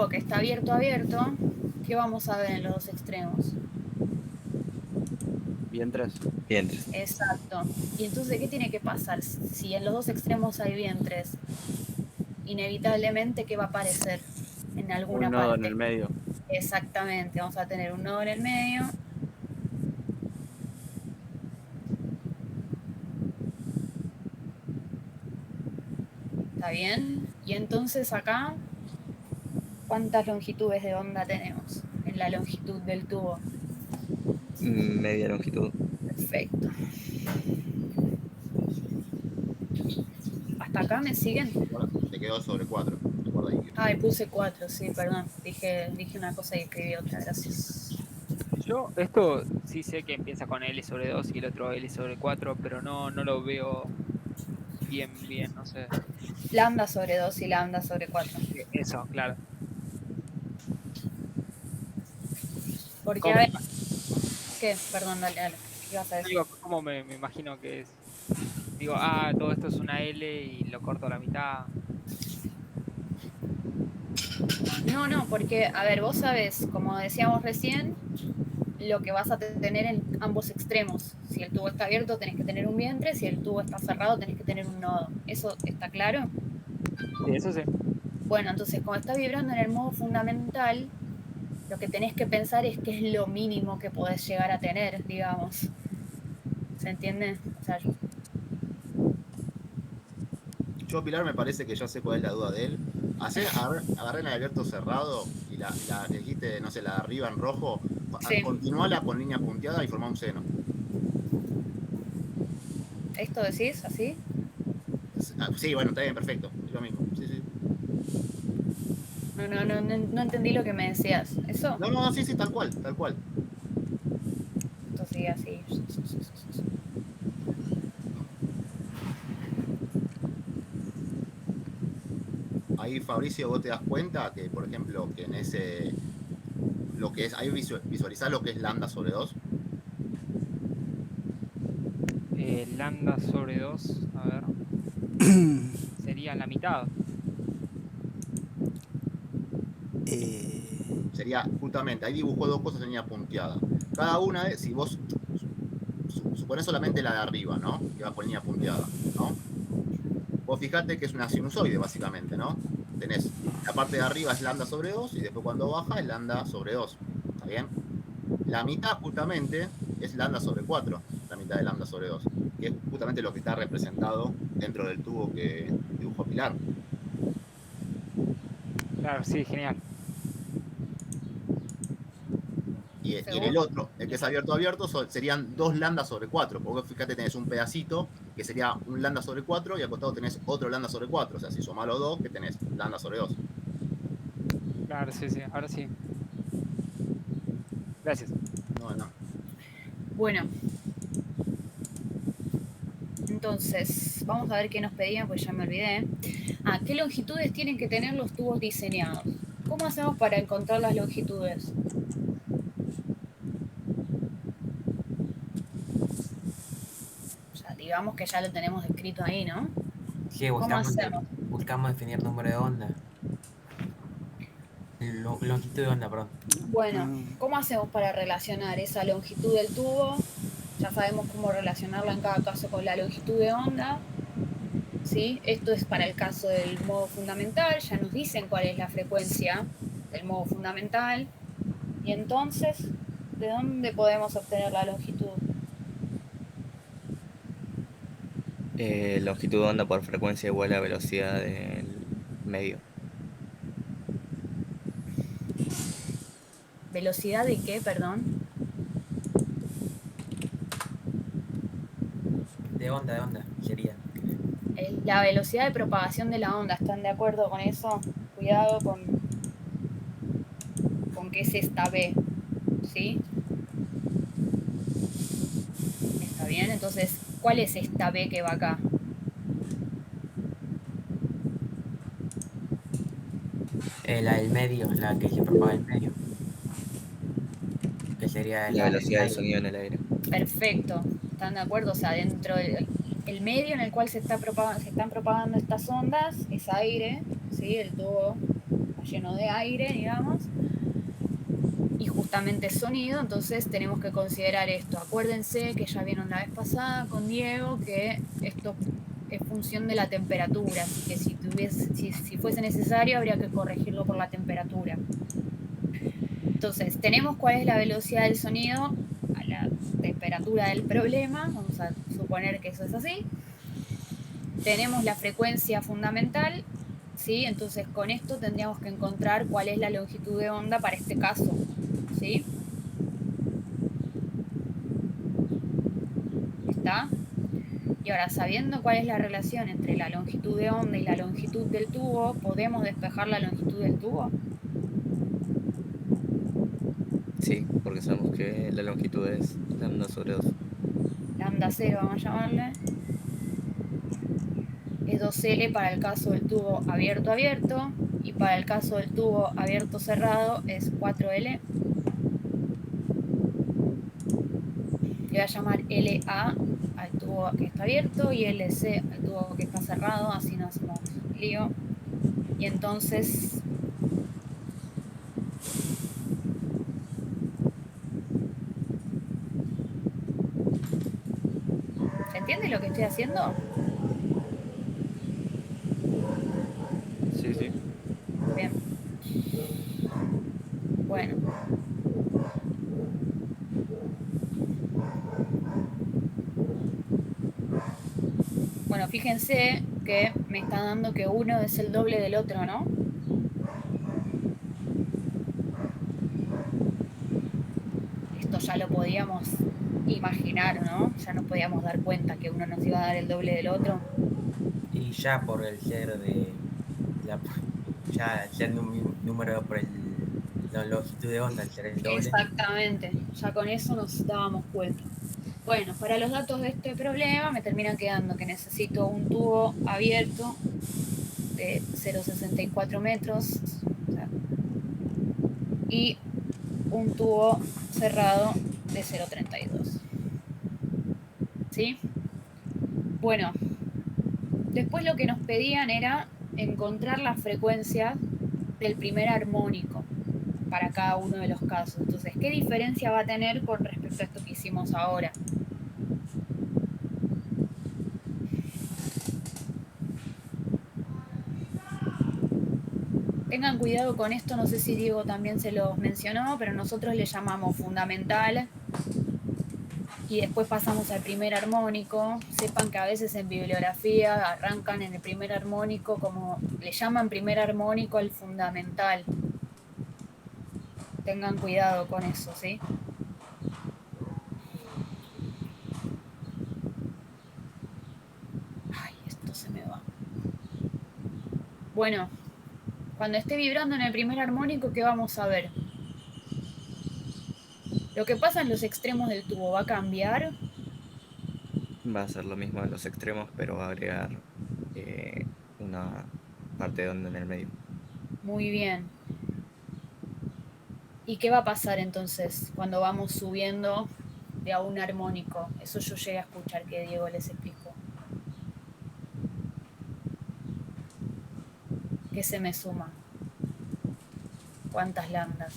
tubo que está abierto, ¿qué vamos a ver en los dos extremos? Vientres. Vientres. Exacto. Y entonces, ¿qué tiene que pasar? Si en los dos extremos hay vientres, inevitablemente, ¿qué va a aparecer en alguna Un nodo en parte? el medio. Exactamente, vamos a tener un nodo en el medio. ¿Está bien? Y entonces acá, ¿cuántas longitudes de onda tenemos en la longitud del tubo? Media longitud. Perfecto. ¿Hasta acá me siguen? Ahora te quedó sobre 4. Recuerda ahí. Ay, puse 4, sí, perdón. Dije una cosa y escribí otra, gracias. Yo esto sí sé que empieza con L sobre 2 y el otro L sobre 4, pero no lo veo bien, no sé. Lambda sobre 2 y lambda sobre 4. Eso, claro. Porque, ¿Cómo a me, ver, ¿qué? Perdón, dale. ¿Qué ibas a decir? digo, cómo me imagino que es? Digo, todo esto es una L y lo corto a la mitad. No, porque, a ver, vos sabés, como decíamos recién, lo que vas a tener en ambos extremos. Si el tubo está abierto, tenés que tener un vientre. Si el tubo está cerrado, tenés que tener un nodo. ¿Eso está claro? Sí, eso sí. Bueno, entonces, como está vibrando en el modo fundamental, lo que tenés que pensar es qué es lo mínimo que podés llegar a tener, digamos. ¿Se entiende? O sea, Yo, Pilar, me parece que ya sé cuál es la duda de él. Agarré en el abierto cerrado y la que dijiste, no sé, la de arriba en rojo, sí. continuala con línea punteada y formá un seno. ¿Esto decís así? Sí, bueno, está bien, perfecto. Es lo mismo. Sí. No entendí lo que me decías. ¿Eso? No, sí, tal cual. Entonces sigue así. Ahí, Fabricio, vos te das cuenta que, por ejemplo, que en ese... Lo que es, ahí visualizás lo que es lambda sobre 2. Lambda sobre 2, a ver. Sería la mitad. Sería, justamente, ahí dibujó dos cosas en línea punteada. Cada una, si vos suponés solamente la de arriba, ¿no? Que va con línea punteada, ¿no? Vos fijate que es una sinusoide, básicamente, ¿no? Tenés la parte de arriba es lambda sobre 2 y después cuando baja es lambda sobre 2. ¿Está bien? La mitad, justamente, es lambda sobre 4. La mitad de lambda sobre 2. Que es justamente lo que está representado dentro del tubo que dibujó Pilar. Claro, sí, genial. Y en el otro, el que es abierto, serían 2 lambda sobre 4. Porque fíjate, tenés un pedacito que sería un lambda sobre 4 y al costado tenés otro lambda sobre 4. O sea, si sumás los dos, que tenés lambda sobre 2. Claro, sí, ahora sí. Gracias. No. Bueno. Entonces, vamos a ver qué nos pedían, pues ya me olvidé. ¿Qué longitudes tienen que tener los tubos diseñados? ¿Cómo hacemos para encontrar las longitudes? O sea, digamos que ya lo tenemos escrito ahí, ¿no? Sí, ¿Cómo hacemos? buscamos definir número de onda. Longitud de onda, perdón. Bueno, ¿cómo hacemos para relacionar esa longitud del tubo? Ya sabemos cómo relacionarla en cada caso con la longitud de onda. ¿Sí? Esto es para el caso del modo fundamental, ya nos dicen cuál es la frecuencia del modo fundamental. Y entonces, ¿de dónde podemos obtener la longitud? Longitud de onda por frecuencia igual a velocidad del medio. ¿Velocidad de qué, perdón? De onda, sería. La velocidad de propagación de la onda, ¿están de acuerdo con eso? Cuidado con qué es esta B, ¿sí? ¿Está bien? Entonces, ¿cuál es esta B que va acá? La del medio, la que se propaga en medio. Que sería La velocidad del sonido en el aire. Perfecto, ¿están de acuerdo? O sea, dentro del medio en el cual se están propagando estas ondas es aire, ¿sí? El tubo está lleno de aire, digamos, y justamente sonido, entonces tenemos que considerar esto. Acuérdense que ya vieron la vez pasada con Diego que esto es función de la temperatura, así que si fuese necesario habría que corregirlo por la temperatura. Entonces, tenemos cuál es la velocidad del sonido a la temperatura del problema, vamos a suponer que eso es así. Tenemos la frecuencia fundamental, ¿sí? Entonces con esto tendríamos que encontrar cuál es la longitud de onda para este caso, ¿sí? ¿Está? Y ahora, sabiendo cuál es la relación entre la longitud de onda y la longitud del tubo, ¿podemos despejar la longitud del tubo? Sí, porque sabemos que la longitud es lambda sobre 2. Lambda 0 vamos a llamarle. Es 2L para el caso del tubo abierto-abierto, y para el caso del tubo abierto-cerrado es 4L. Le voy a llamar LA al tubo que está abierto y LC al tubo que está cerrado, así no hacemos lío. Y entonces ¿se entiende lo que estoy haciendo? Sí, sí. Bien. Bueno. Bueno, fíjense que me está dando que uno es el doble del otro, ¿no? Esto ya lo podíamos imaginar, ¿no? Ya nos podíamos dar cuenta que uno nos iba a dar el doble del otro. Y ya por el ser de ya el número por la longitud de onda, al ser el doble. Exactamente, ya con eso nos dábamos cuenta. Bueno, para los datos de este problema me terminan quedando que necesito un tubo abierto de 0,64 metros, o sea, y un tubo cerrado de 0,32. ¿Sí? Bueno, después lo que nos pedían era encontrar la frecuencia del primer armónico para cada uno de los casos. Entonces, ¿qué diferencia va a tener con respecto a esto que hicimos ahora? Tengan cuidado con esto, no sé si Diego también se los mencionó, pero nosotros le llamamos fundamental y después pasamos al primer armónico. Sepan que a veces en bibliografía arrancan en el primer armónico, como le llaman primer armónico al fundamental. Tengan cuidado con eso, ¿sí? Ay, esto se me va. Bueno, cuando esté vibrando en el primer armónico, ¿qué vamos a ver? Lo que pasa en los extremos del tubo va a cambiar. Va a ser lo mismo en los extremos, pero va a agregar una parte de onda en el medio. Muy bien. ¿Y qué va a pasar entonces cuando vamos subiendo de a un armónico? Eso yo llegué a escuchar que Diego les explicó. ¿Qué se me suma? ¿Cuántas lambdas?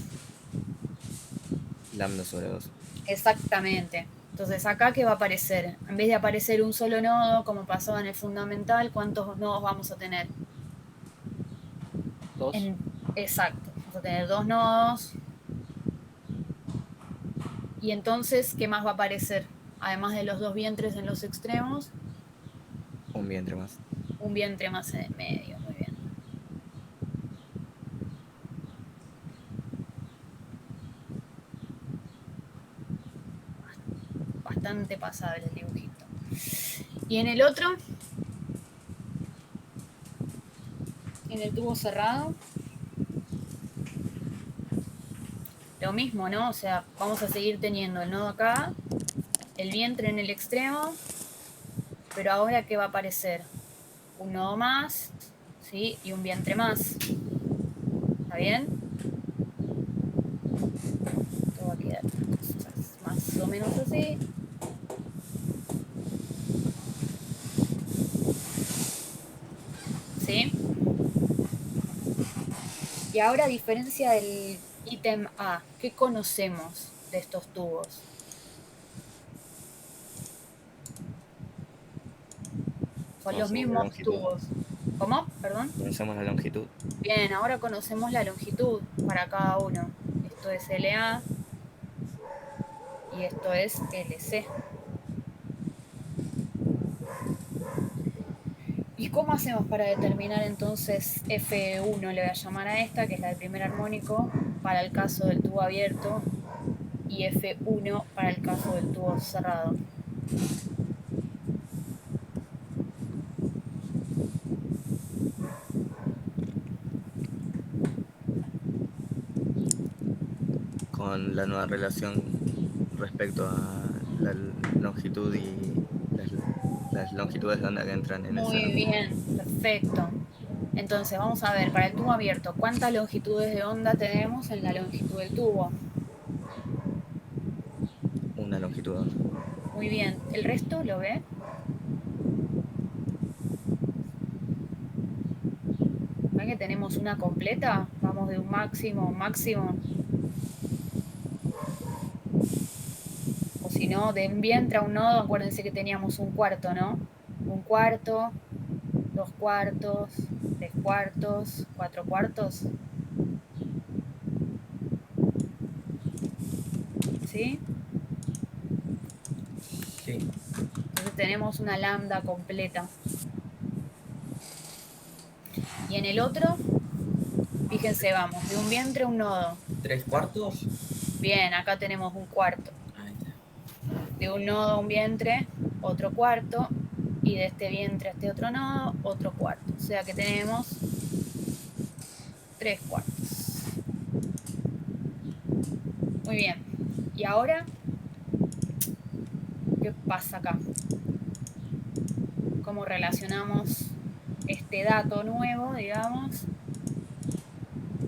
Lambda sobre 2. Exactamente. Entonces acá ¿qué va a aparecer? En vez de aparecer un solo nodo, como pasaba en el fundamental, ¿cuántos nodos vamos a tener? 2. Exacto. Vamos a tener 2 nodos. Y entonces, ¿qué más va a aparecer? Además de los 2 vientres en los extremos, Un vientre más. un vientre más en el medio. Muy bien. Bastante pasable el dibujito. Y en el otro, en el tubo cerrado, lo mismo, ¿no? O sea, vamos a seguir teniendo el nodo acá, el vientre en el extremo, pero ahora ¿qué va a aparecer? Un nodo más, ¿sí? Y un vientre más. ¿Está bien? Esto va a quedar más o menos así. ¿Sí? Y ahora, a diferencia del ítem A, ¿qué conocemos de estos tubos? Son los Conocemos la mismos longitud. tubos. ¿Cómo? Perdón. Conocemos la longitud. Bien, ahora conocemos la longitud para cada uno. Esto es LA y esto es LC. ¿Y cómo hacemos para determinar entonces F1, le voy a llamar a esta, que es la del primer armónico, para el caso del tubo abierto, y F1 para el caso del tubo cerrado? Con la nueva relación respecto a la longitud y las longitudes de onda que entran en esa. Muy bien, perfecto. Entonces, vamos a ver, para el tubo abierto, ¿cuántas longitudes de onda tenemos en la longitud del tubo? Una longitud de onda. Muy bien. ¿El resto lo ve? ¿Ven que tenemos una completa? Vamos de un máximo a un máximo. O si no, de un vientre a un nodo, acuérdense que teníamos un cuarto, ¿no? Un cuarto, 2 cuartos, 3 cuartos, 4 cuartos. ¿Sí? Sí. Entonces tenemos una lambda completa. Y en el otro, fíjense, vamos, de un vientre a un nodo. 3/4. Bien, acá tenemos un cuarto. Ahí está. De un nodo a un vientre, otro cuarto. Y de este vientre a este otro nodo, otro cuarto. O sea que tenemos 3 cuartos. Muy bien. Y ahora, ¿qué pasa acá? ¿Cómo relacionamos este dato nuevo, digamos,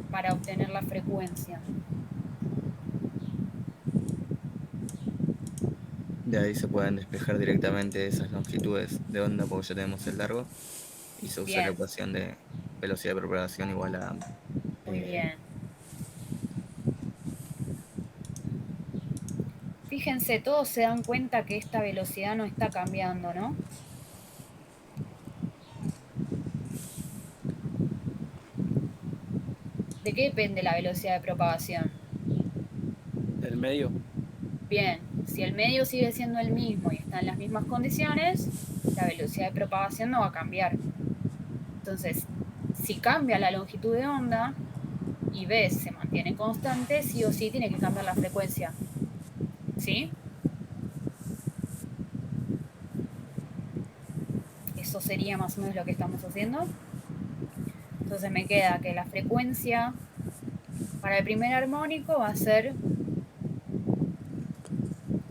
para obtener la frecuencia? De ahí se pueden despejar directamente esas longitudes de onda porque ya tenemos el largo y se usa la Bien. ecuación de velocidad de propagación igual a Muy bien. Fíjense, todos se dan cuenta que esta velocidad no está cambiando, ¿no? ¿De qué depende la velocidad de propagación? Del medio. Bien, si el medio sigue siendo el mismo y está en las mismas condiciones, la velocidad de propagación no va a cambiar. Entonces, si cambia la longitud de onda y B se mantiene constante, sí o sí tiene que cambiar la frecuencia. ¿Sí? Eso sería más o menos lo que estamos haciendo. Entonces me queda que la frecuencia para el primer armónico va a ser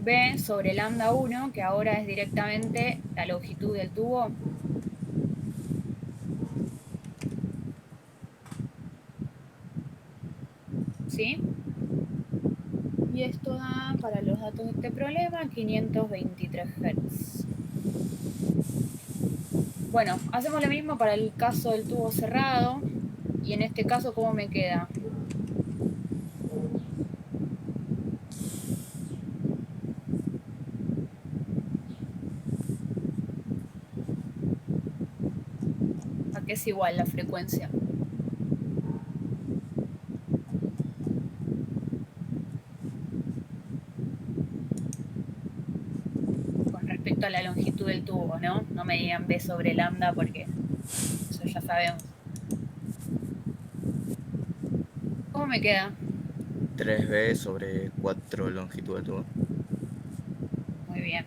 B sobre lambda 1, que ahora es directamente la longitud del tubo. ¿Sí? Y esto da, para los datos de este problema, 523 Hz. Bueno, hacemos lo mismo para el caso del tubo cerrado. Y en este caso, ¿cómo me queda? ¿A qué es igual la frecuencia? Con respecto a la longitud del tubo, ¿no? No me digan B sobre lambda porque eso ya sabemos. ¿Cómo me queda? 3b sobre 4 longitud de tubo. Muy bien.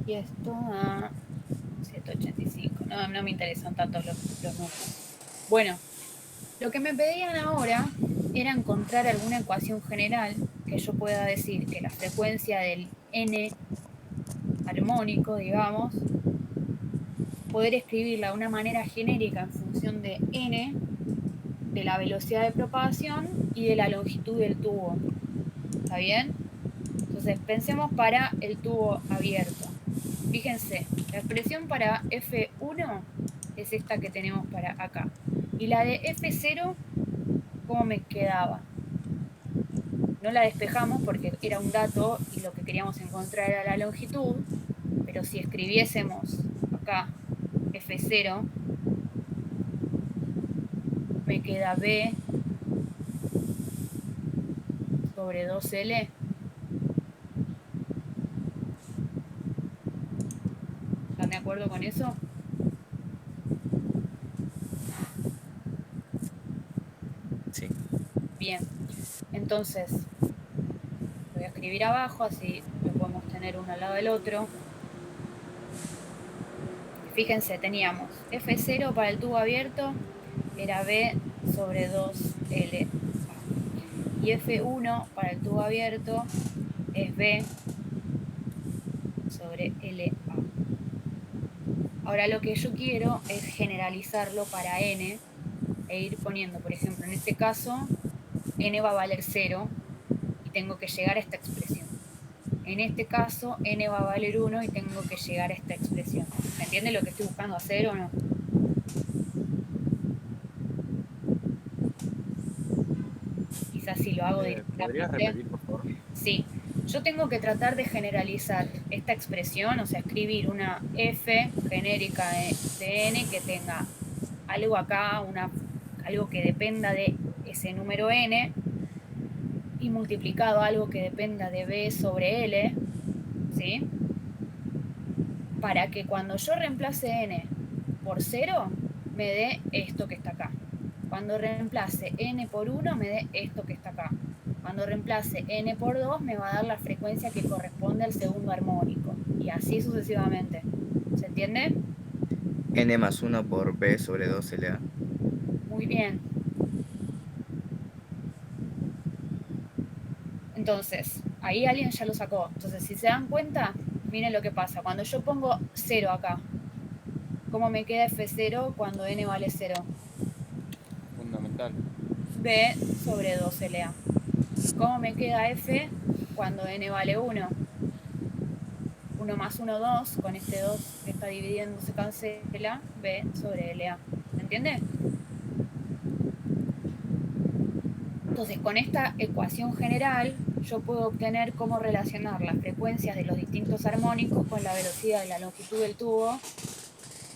Y esto a 785. No me interesan tanto los números. Bueno, lo que me pedían ahora era encontrar alguna ecuación general que yo pueda decir que la frecuencia del n armónico, digamos, poder escribirla de una manera genérica en función de n, de la velocidad de propagación y de la longitud del tubo. ¿Está bien? Entonces pensemos para el tubo abierto. Fíjense, la expresión para F1 es esta que tenemos para acá. Y la de F0, ¿cómo me quedaba? No la despejamos porque era un dato y lo que queríamos encontrar era la longitud, pero si escribiésemos acá F0, me queda B sobre 2L. ¿Están de acuerdo con eso? Sí. Bien, entonces lo voy a escribir abajo, así lo podemos tener uno al lado del otro. Fíjense, teníamos F0 para el tubo abierto, era B sobre 2LA. Y F1 para el tubo abierto es B sobre LA. Ahora lo que yo quiero es generalizarlo para N e ir poniendo, por ejemplo, en este caso, N va a valer 0 y tengo que llegar a esta expresión. En este caso, N va a valer 1 y tengo que llegar a esta expresión. ¿Se entiende lo que estoy buscando hacer o no? Quizás si lo hago ¿Podrías directamente. repetir, por favor? Sí, yo tengo que tratar de generalizar esta expresión, o sea, escribir una F genérica de N que tenga algo acá, algo que dependa de ese número N, y multiplicado algo que dependa de B sobre L, ¿sí? Para que cuando yo reemplace N por 0, me dé esto que está acá. Cuando reemplace N por 1, me dé esto que está acá. Cuando reemplace N por 2, me va a dar la frecuencia que corresponde al segundo armónico. Y así sucesivamente. ¿Se entiende? N más 1 por B sobre 2LA. Muy bien. Entonces, ahí alguien ya lo sacó. Entonces, si se dan cuenta, miren lo que pasa. Cuando yo pongo 0 acá, ¿cómo me queda F0 cuando N vale 0? Fundamental. B sobre 2LA. ¿Cómo me queda F cuando N vale 1? 1 más 1, 2. Con este 2 que está dividiendo se cancela. B sobre LA. ¿Me entiende? Entonces, con esta ecuación general, yo puedo obtener cómo relacionar las frecuencias de los distintos armónicos con la velocidad y la longitud del tubo,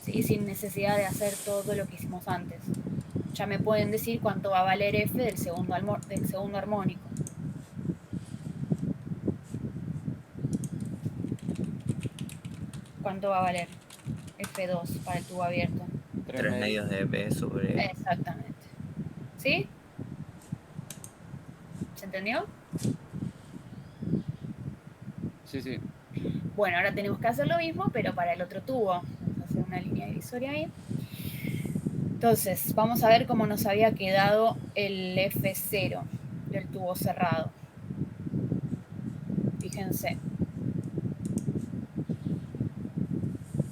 ¿sí? Sin necesidad de hacer todo lo que hicimos antes. Ya me pueden decir cuánto va a valer F del segundo armónico. ¿Cuánto va a valer F2 para el tubo abierto? 3 medios de B sobre... Exactamente. ¿Sí? ¿Se entendió? Sí, sí. Bueno, ahora tenemos que hacer lo mismo, pero para el otro tubo. Vamos a hacer una línea divisoria ahí. Entonces, vamos a ver cómo nos había quedado el F0 del tubo cerrado. Fíjense.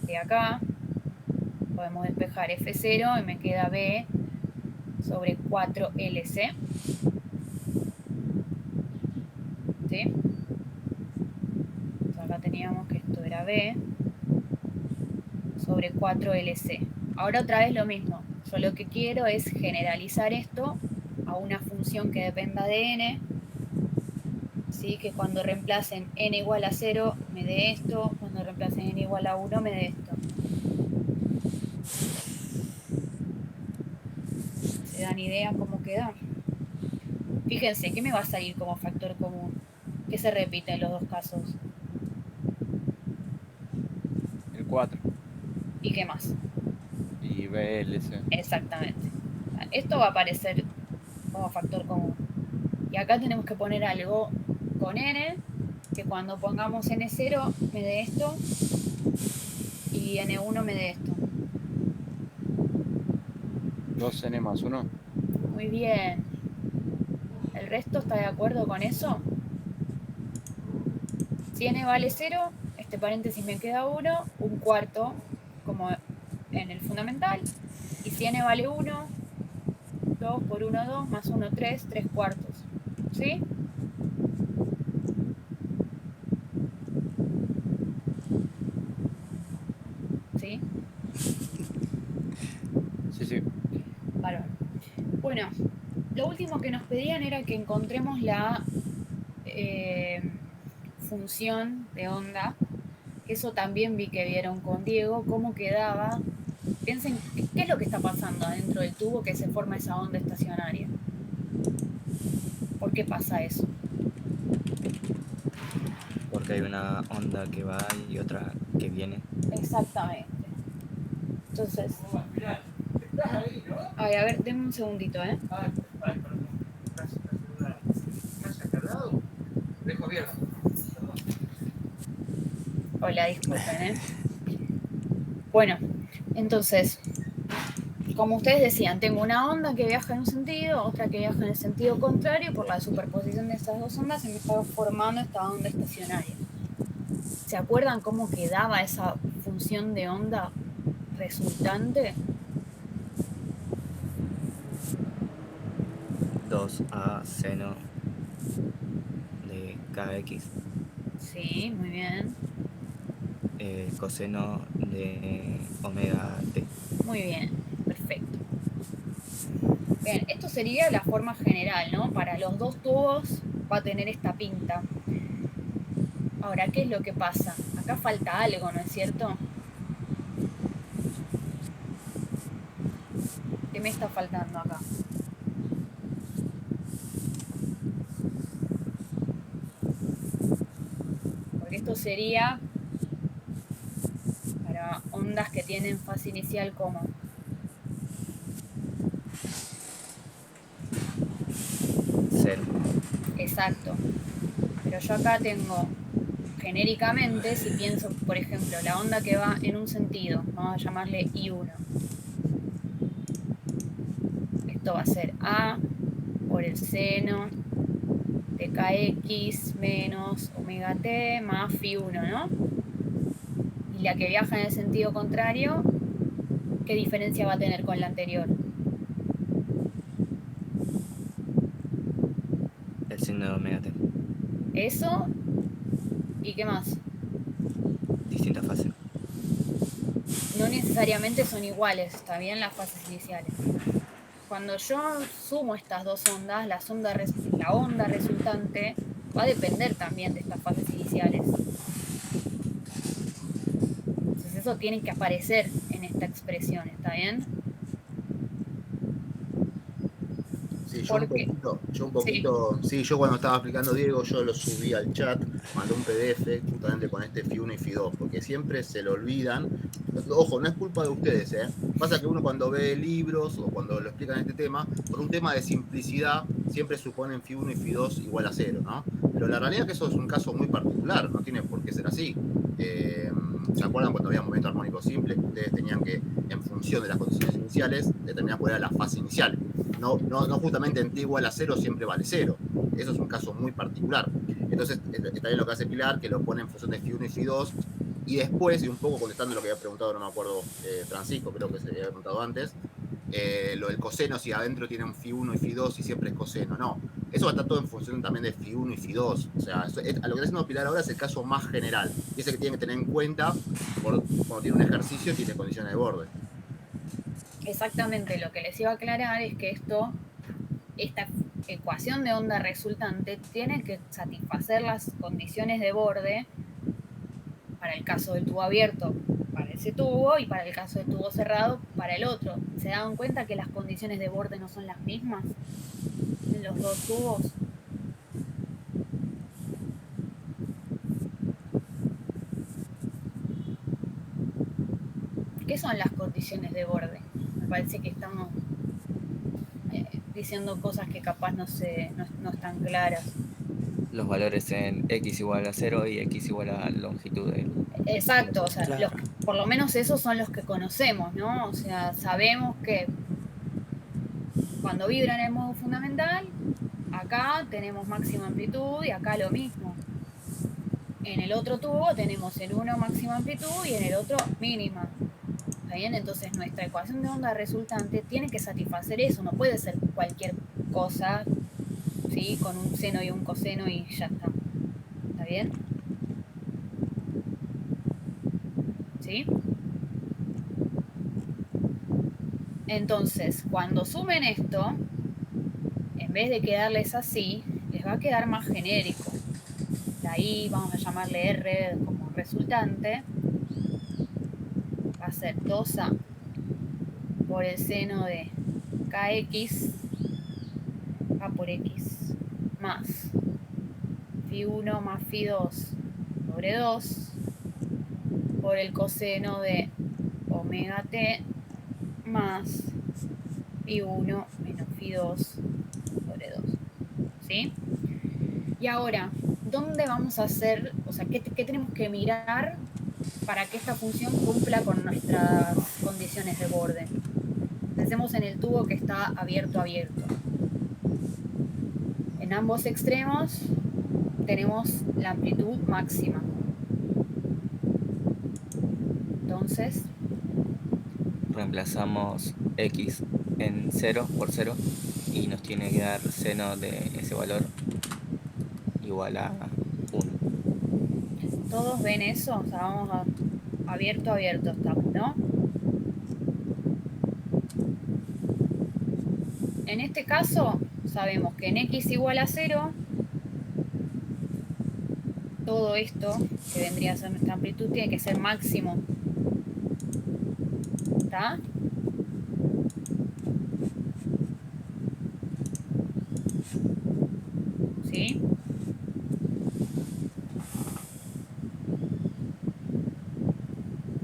De acá podemos despejar F0 y me queda B sobre 4LC. ¿Sí? Entonces acá teníamos que esto era B sobre 4LC. Ahora otra vez lo mismo. Yo lo que quiero es generalizar esto a una función que dependa de n, ¿sí? Que cuando reemplacen n igual a 0 me dé esto, cuando reemplacen n igual a 1 me dé esto. ¿Se dan idea cómo queda? Fíjense, ¿qué me va a salir como factor común? ¿Qué se repite en los dos casos? El 4. ¿Y qué más? Y BLC. Exactamente. Esto va a aparecer como factor común. Y acá tenemos que poner algo con n, que cuando pongamos n0 me dé esto, y n1 me dé esto. 2N más 1. Muy bien. ¿El resto está de acuerdo con eso? Si n vale 0, este paréntesis me queda 1, un cuarto, como en el fundamental. Y si n vale 1, 2 por 1, 2, más 1, 3, 3 cuartos. ¿Sí? Bueno, lo último que nos pedían era que encontremos la función de onda. Eso también vi que vieron con Diego, cómo quedaba. Piensen, ¿qué es lo que está pasando adentro del tubo que se forma esa onda estacionaria? ¿Por qué pasa eso? Porque hay una onda que va y otra que viene. Exactamente. Entonces, ay, a ver, denme un segundito, ¿eh? Dejo abierto. Hola, disculpen, ¿eh? Bueno, entonces, como ustedes decían, tengo una onda que viaja en un sentido, otra que viaja en el sentido contrario. Por la superposición de estas dos ondas se me está formando esta onda estacionaria. ¿Se acuerdan cómo quedaba esa función de onda resultante? 2a seno de kx, Sí, muy bien. coseno de omega t. Muy bien, perfecto. Bien, esto sería la forma general, ¿no? Para los dos tubos va a tener esta pinta. Ahora, ¿qué es lo que pasa? Acá falta algo, ¿no es cierto? ¿Qué me está faltando acá? Porque esto sería para ondas que tienen fase inicial como... Cero. Exacto. Pero yo acá tengo, genéricamente, si pienso, por ejemplo, la onda que va en un sentido, vamos a llamarle I1. Esto va a ser A por el seno de kx menos omega t más phi1, ¿no? Y la que viaja en el sentido contrario, ¿qué diferencia va a tener con la anterior? El signo de omega t. Eso, ¿y qué más? Distinta fase. No necesariamente son iguales, ¿está bien? Las fases iniciales. Cuando yo sumo estas dos ondas, la onda resultante va a depender también de estas fases iniciales. Entonces eso tiene que aparecer en esta expresión, ¿está bien? Sí, Porque, sí, sí, yo cuando estaba explicando Diego, yo lo subí al chat, mandé un PDF justamente con este FI1 y FI2, porque siempre se lo olvidan. Ojo, no es culpa de ustedes, ¿eh? Pasa que uno cuando ve libros o cuando lo explican este tema, por un tema de simplicidad, siempre suponen FI1 y FI2 igual a 0, ¿no? Pero la realidad es que eso es un caso muy particular, no tiene por qué ser así. ¿Se acuerdan cuando había movimiento armónico simple? Ustedes tenían que, en función de las condiciones iniciales, determinar cuál era la fase inicial. No justamente en t igual a 0 siempre vale 0. Eso es un caso muy particular. Entonces, está bien lo que hace Pilar, que lo pone en función de Φ1 y Φ2, y después, y un poco contestando lo que había preguntado, no me acuerdo, Francisco, creo que se había preguntado antes, lo del coseno, si adentro tiene un Φ1 y Φ2 y siempre es coseno. No, eso va a estar todo en función también de Φ1 y Φ2. O sea, a lo que está haciendo Pilar ahora es el caso más general, y ese que tiene que tener en cuenta cuando tiene un ejercicio, tiene condiciones de borde. exactamente lo que les iba a aclarar es que esta ecuación de onda resultante tiene que satisfacer las condiciones de borde para el caso del tubo abierto para ese tubo y para el caso del tubo cerrado para el otro. ¿Se dan cuenta que las condiciones de borde no son las mismas en los dos tubos? ¿Qué son las condiciones de borde? Me parece que estamos diciendo cosas que capaz no están claras. Los valores en x igual a 0 y x igual a longitud. Exacto, o sea, Claro. por lo menos esos son los que conocemos, ¿no? O sea, sabemos que cuando vibra en el modo fundamental, acá tenemos máxima amplitud y acá lo mismo. En el otro tubo tenemos el uno máxima amplitud y en el otro mínima. ¿Está bien? Entonces nuestra ecuación de onda resultante tiene que satisfacer eso, no puede ser cualquier cosa, ¿sí? Con un seno y un coseno y ya está. ¿Está bien? ¿Sí? Entonces, cuando sumen esto, en vez de quedarles así, les va a quedar más genérico. De ahí vamos a llamarle R como resultante. Va a ser 2A por el seno de KX A por X más Φ1 más Φ2 sobre 2 por el coseno de omega t más Φ1 menos Φ2 sobre 2. ¿Sí? Y ahora, ¿dónde vamos a hacer, o sea, qué tenemos que mirar para que esta función cumpla con nuestras condiciones de borde? Pensemos en el tubo que está abierto. En ambos extremos tenemos la amplitud máxima. Entonces, Reemplazamos x en 0 por 0 y nos tiene que dar seno de ese valor igual a 1. todos ven eso, o sea, vamos a abierto estamos, ¿no? En este caso, sabemos que en x igual a 0, todo esto, que vendría a ser nuestra amplitud, tiene que ser máximo. ¿Está? ¿Sí?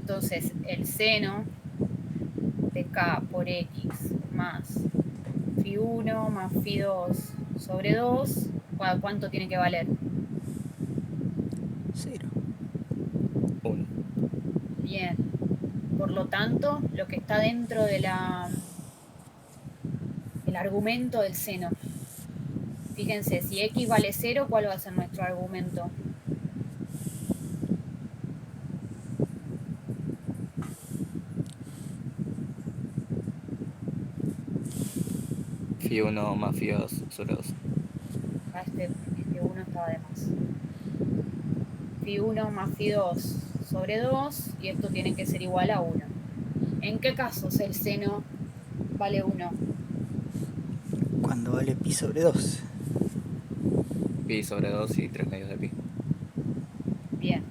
Entonces, el seno de k por x más Φ1 más Φ2 sobre 2, ¿cuánto tiene que valer? 0. 1. Bien. Por lo tanto, lo que está dentro de el argumento del seno. Fíjense, si x vale 0, ¿cuál va a ser nuestro argumento? Φ1 más Φ2 sobre 2. Acá este 1 estaba de más. Φ1 más Φ2 sobre 2, y esto tiene que ser igual a 1. ¿En qué casos el seno vale 1? Cuando vale pi sobre 2. Pi sobre 2 y 3 medios de pi. Bien.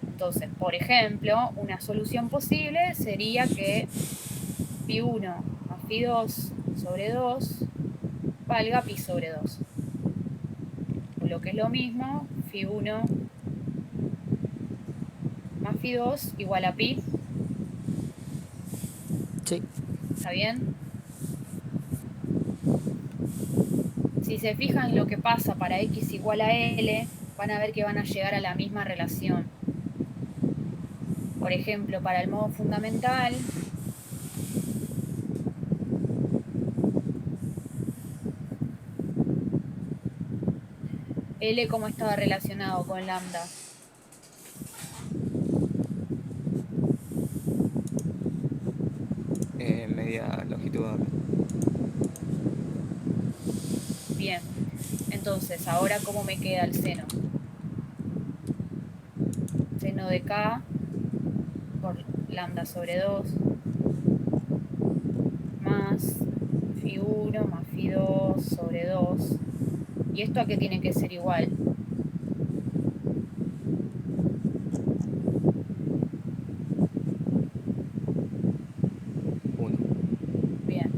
Entonces, por ejemplo, una solución posible sería que Φ1 más Φ2 sobre 2 valga pi sobre 2. O lo que es lo mismo, Φ1 más Φ2 igual a pi. Sí. ¿Está bien? Si se fijan lo que pasa para x igual a L, van a ver que van a llegar a la misma relación. Por ejemplo, para el modo fundamental, L cómo estaba relacionado con lambda. Media longitud de onda. Bien. Entonces, ahora ¿cómo me queda el seno? Seno de K por lambda sobre 2 más Φ1 más Φ2 sobre 2. ¿Y esto a qué tiene que ser igual? Bien.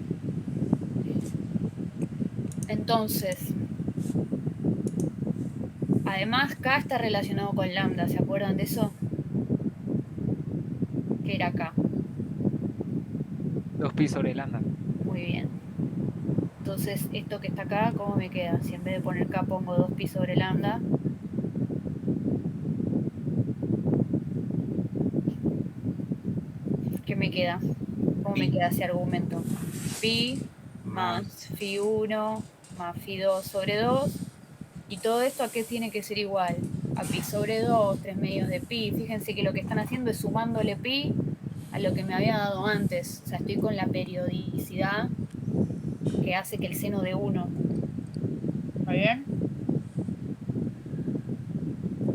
Entonces, además K está relacionado con lambda, ¿se acuerdan de eso? ¿Qué era K? 2pi sobre lambda. Muy bien. Entonces, esto que está acá, ¿cómo me queda? Si en vez de poner K pongo 2pi sobre lambda. ¿Qué me queda? ¿Cómo me queda ese argumento? Pi más Φ1 más Φ2 sobre 2. ¿Y todo esto a qué tiene que ser igual? A pi sobre 2, 3 medios de pi. Fíjense que lo que están haciendo es sumándole pi a lo que me había dado antes. O sea, estoy con la periodicidad que hace que el seno de 1. ¿Está bien?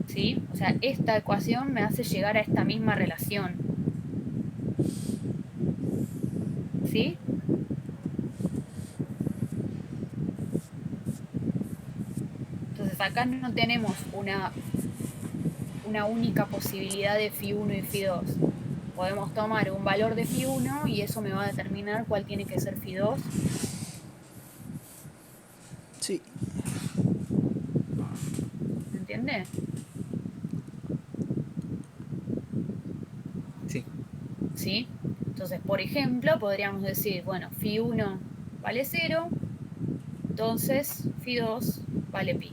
¿Sí? O sea, esta ecuación me hace llegar a esta misma relación. ¿Sí? acá no tenemos una única posibilidad de Φ1 y Φ2. Podemos tomar un valor de Φ1 y eso me va a determinar cuál tiene que ser Φ2. Sí. ¿Me entiendes? Sí. ¿Sí? Entonces, por ejemplo, podríamos decir, bueno, Φ1 vale 0, entonces Φ2 vale pi.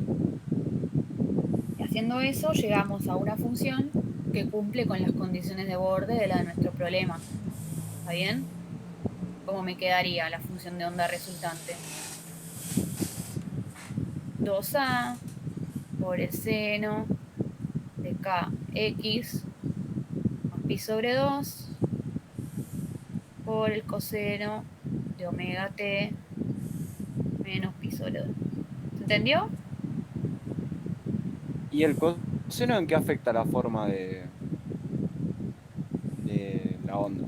Y haciendo eso llegamos a una función que cumple con las condiciones de borde de la de nuestro problema. ¿Está bien? ¿Cómo me quedaría la función de onda resultante? 2a por el seno de kx más pi sobre 2 por el coseno de omega t menos pi sobre 2. ¿Se entendió? ¿Y el coseno en qué afecta la forma de la onda?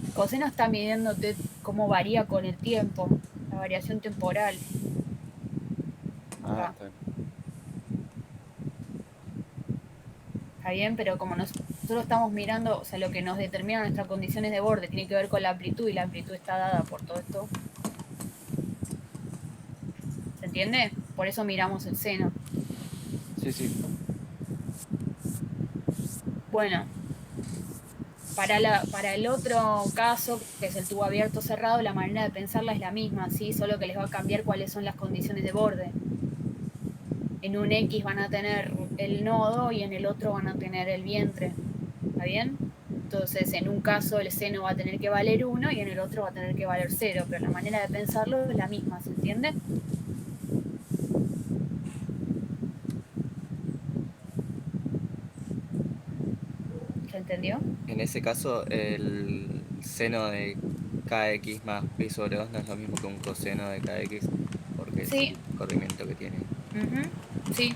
El coseno está midiéndote cómo varía con el tiempo, la variación temporal. Ah, Acá. está bien. Está bien, pero como nosotros estamos mirando, o sea, lo que nos determina nuestras condiciones de borde tiene que ver con la amplitud y la amplitud está dada por todo esto. ¿Se entiende? Por eso miramos el seno. Sí, sí. Bueno, para el otro caso, que es el tubo abierto cerrado, la manera de pensarla es la misma, ¿sí? Solo que les va a cambiar cuáles son las condiciones de borde. En un X van a tener el nodo y en el otro van a tener el vientre. ¿Está bien? Entonces, en un caso el seno va a tener que valer 1 y en el otro va a tener que valer 0, pero la manera de pensarlo es la misma, ¿se entiende? ¿Se entendió? En ese caso, el seno de kx más pi sobre 2 no es lo mismo que un coseno de kx, porque es Sí. el corrimiento que tiene. Sí,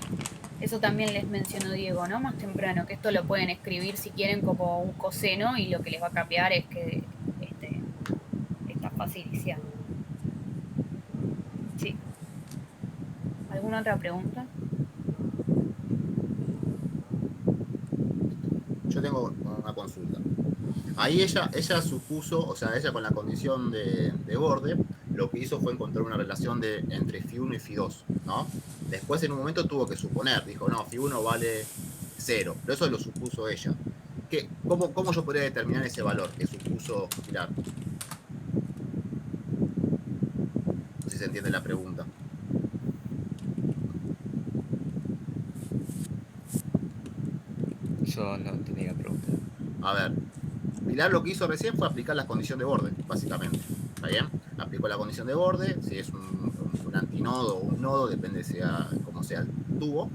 eso también les mencionó Diego, ¿no? Más temprano, que esto lo pueden escribir si quieren como un coseno y lo que les va a cambiar es que está fácil iniciar. Sí. ¿Alguna otra pregunta? Yo tengo una consulta. Ahí ella supuso, o sea, ella con la condición de borde, lo que hizo fue encontrar una relación entre Φ1 y Φ2, ¿no? Después en un momento tuvo que suponer, dijo, no, Φ1 vale 0, pero eso lo supuso ella. ¿Cómo yo podría determinar ese valor que supuso Pilar? No sé si se entiende la pregunta. Yo no entendí la pregunta. A ver, Pilar lo que hizo recién fue aplicar la condición de borde, básicamente. ¿Está bien? Aplicó la condición de borde, si es un antinodo o un nodo, depende cómo sea el tubo.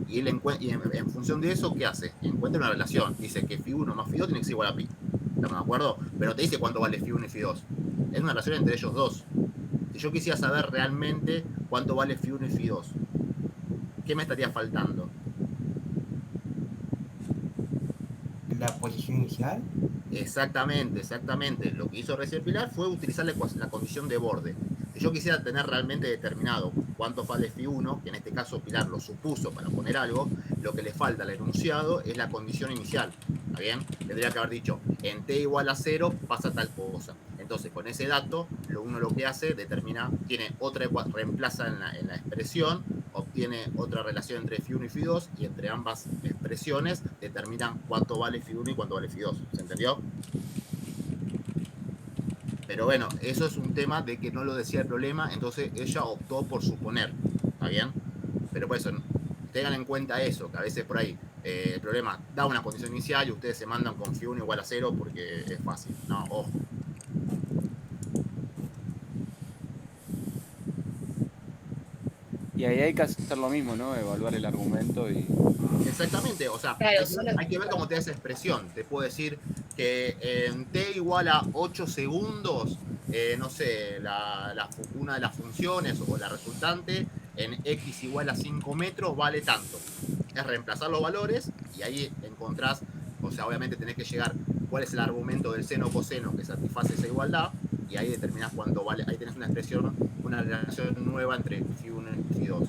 Y en función de eso, ¿qué hace? Encuentra una relación. Dice que Φ1 más Φ2 tiene que ser igual a pi. ¿Estamos de acuerdo? Pero no te dice cuánto vale Φ1 y Φ2. Es una relación entre ellos dos. Si yo quisiera saber realmente cuánto vale Φ1 y Φ2, ¿qué me estaría faltando? La posición inicial. Exactamente. Lo que hizo recién Pilar fue utilizar la condición de borde. Si yo quisiera tener realmente determinado cuánto vale Φ1, que en este caso Pilar lo supuso para poner algo, lo que le falta al enunciado es la condición inicial. ¿Está bien? Tendría que haber dicho, en t igual a 0 pasa tal cosa. Entonces, con ese dato, uno lo que hace, reemplaza en la expresión, obtiene otra relación entre Φ1 y Φ2, y entre ambas expresiones determinan cuánto vale Φ1 y cuánto vale Φ2. ¿Se entendió? Pero bueno, eso es un tema de que no lo decía el problema, entonces ella optó por suponer. ¿Está bien? Pero por eso, tengan en cuenta eso, que a veces por ahí el problema da una condición inicial y ustedes se mandan con Φ1 igual a 0 porque es fácil. No, ojo. Y ahí hay que hacer lo mismo, ¿no? Evaluar el argumento y... Exactamente, o sea, Claro, hay que ver cómo te da esa expresión. Te puedo decir que en t igual a 8 segundos, no sé, una de las funciones o la resultante en x igual a 5 metros vale tanto. Es reemplazar los valores y ahí encontrás, o sea, obviamente tenés que llegar cuál es el argumento del seno o coseno que satisface esa igualdad y ahí determinás cuánto vale. Ahí tenés una expresión, una relación nueva entre Φ1 y Φ2.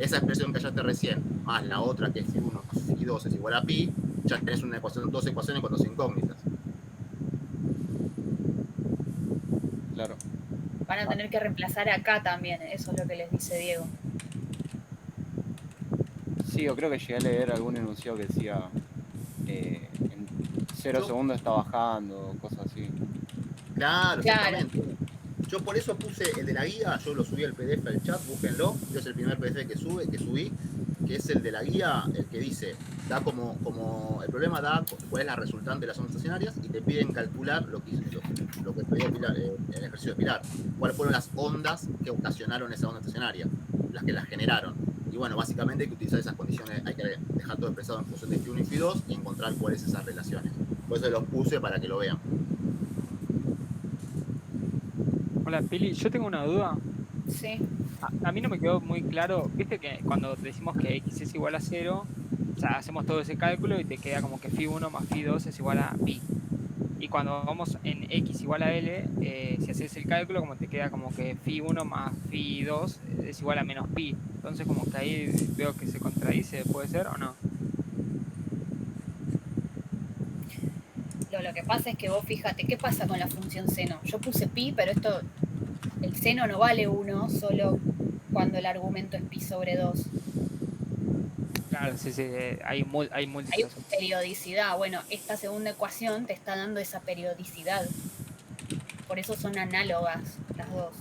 esa expresión que hallaste recién, más la otra que es phi1 más phi2 es igual a pi, ya tenés una ecuación, dos ecuaciones con dos incógnitas. Claro. Van a tener que reemplazar acá también, eso es lo que les dice Diego. Sí, yo creo que llegué a leer algún enunciado que decía en 0 Yo- segundos está bajando, cosas así. Claro, Claro. exactamente. Yo por eso puse el de la guía, yo lo subí al PDF al chat, búsquenlo, es el primer PDF que subí, que es el de la guía, el que dice, da como el problema da cuál es la resultante de las ondas estacionarias y te piden calcular lo que pedía Pilar, el ejercicio de Pilar, cuáles fueron las ondas que ocasionaron esa onda estacionaria, las que las generaron. Y bueno, básicamente hay que utilizar esas condiciones, hay que dejar todo expresado en función de phi1 y phi2 y encontrar cuáles esas relaciones. Por eso los puse para que lo vean. Hola, Pili, yo tengo una duda. Sí. A mí no me quedó muy claro, viste que cuando decimos que x es igual a 0, o sea, hacemos todo ese cálculo y te queda como que phi1 más phi2 es igual a pi. Y cuando vamos en x igual a l, si haces el cálculo, como te queda como que phi1 más phi2 es igual a menos pi. Entonces como que ahí veo que se contradice, ¿puede ser o no? Lo que pasa es que vos fíjate, ¿qué pasa con la función seno? Yo puse pi, pero esto, el seno no vale 1 solo cuando el argumento es pi sobre 2. Claro, sí, sí, hay Hay múltiples. periodicidad. Bueno, esta segunda ecuación te está dando esa periodicidad. Por eso son análogas las dos.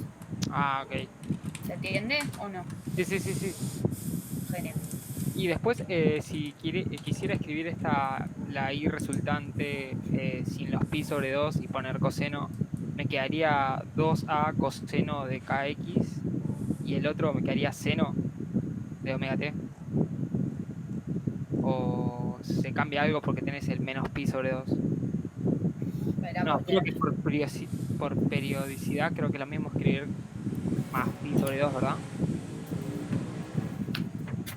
Ah, ok. ¿Se entiende o no? Sí, sí, sí, sí. Genial. Y después, si quisiera escribir la i resultante sin los pi sobre 2 y poner coseno, me quedaría 2a coseno de kx y el otro me quedaría seno de omega t. O se cambia algo porque tenés el menos pi sobre 2. Verá, No, porque creo que por periodicidad creo que es lo mismo escribir más pi sobre 2, ¿verdad?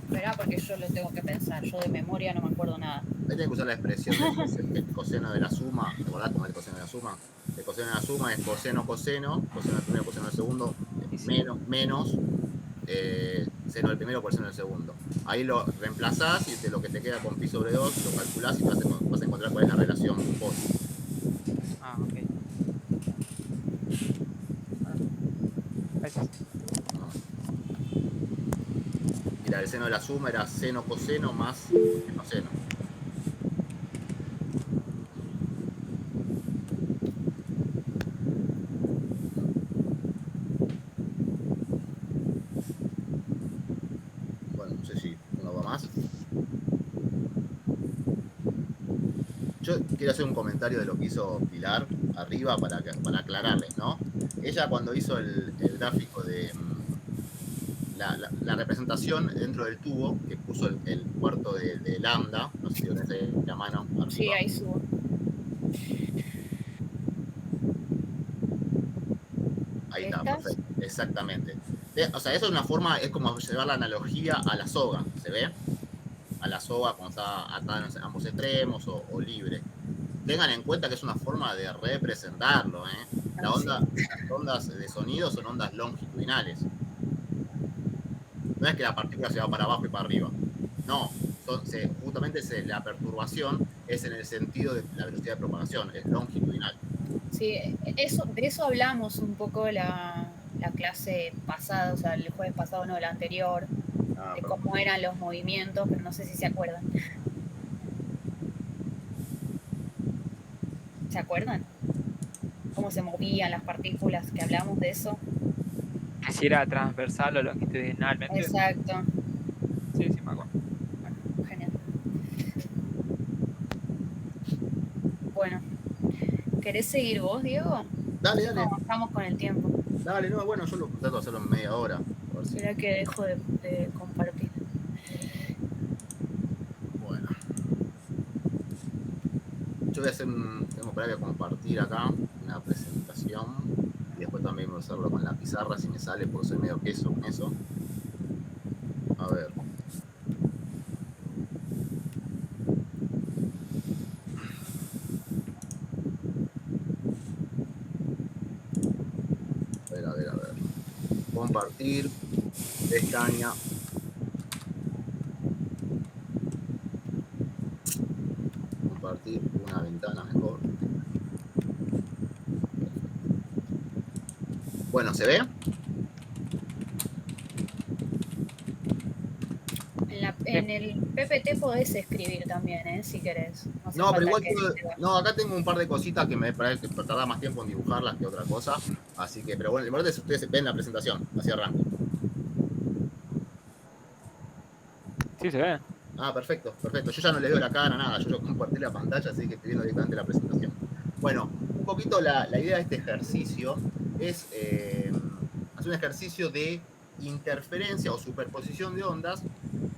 verá, porque yo lo tengo que pensar. Yo de memoria no me acuerdo nada. Ahí tenés que usar la expresión del coseno de la suma. ¿Te acordás cómo es el coseno de la suma? El coseno de la suma es coseno, coseno, coseno del primero, coseno del segundo, menos seno del primero por seno del segundo. Ahí lo reemplazás y lo que te queda con pi sobre 2 lo calculás y vas a encontrar cuál es la relación post. Ah, ok. Gracias. Mira, el seno de la suma era seno, coseno más menos seno. Bueno, no sé si uno va más. Yo quiero hacer un comentario de lo que hizo Pilar arriba para aclararles, ¿no? Ella cuando hizo el gráfico de la representación dentro del tubo, que puso el puerto de lambda, no sé si lo tenés ahí a mano, arriba. Sí, ahí subo. Ahí está, ¿Estas? perfecto, exactamente. O sea, eso es una forma, es como llevar la analogía a la soga, ¿se ve? A la soga cuando está atada en ambos extremos o libre. Tengan en cuenta que es una forma de representarlo, ¿eh? Las ondas de sonido son ondas longitudinales. No es que la partícula se va para abajo y para arriba. No, justamente la perturbación es en el sentido de la velocidad de propagación, es longitudinal. Sí, de eso hablamos un poco la clase pasada, o sea, el jueves pasado, no, el anterior, de cómo eran los movimientos, pero no sé si se acuerdan. ¿Se acuerdan? ¿Cómo se movían las partículas? Que hablamos de eso. Que si era transversal o longitudinalmente. Exacto. Sí, sí, me acuerdo. Bueno, genial. Bueno, ¿querés seguir vos, Diego? Dale, dale. ¿Cómo estamos con el tiempo? Dale, no, bueno, yo lo trato de hacerlo en media hora. A ver si- Será que dejo de compartir. Bueno. Yo voy a hacer voy a compartir acá una presentación y después también voy a hacerlo con la pizarra si me sale porque soy medio queso con eso. A ver. A ver. Compartir, pestaña, ventana mejor. Bueno, ¿se ve? En el PPT podés escribir también, si querés. hace No, pero falta igual que- no, acá tengo un par de cositas que me parece que tarda más tiempo en dibujarlas que otra cosa. Así que, pero bueno, lo importante es que ustedes ven la presentación, así arranco. Sí, se ve. Ah, perfecto, perfecto. Yo ya no le veo la cara, nada, yo compartí la pantalla, así que estoy viendo directamente la presentación. Bueno, un poquito la idea de este ejercicio es hacer un ejercicio de interferencia o superposición de ondas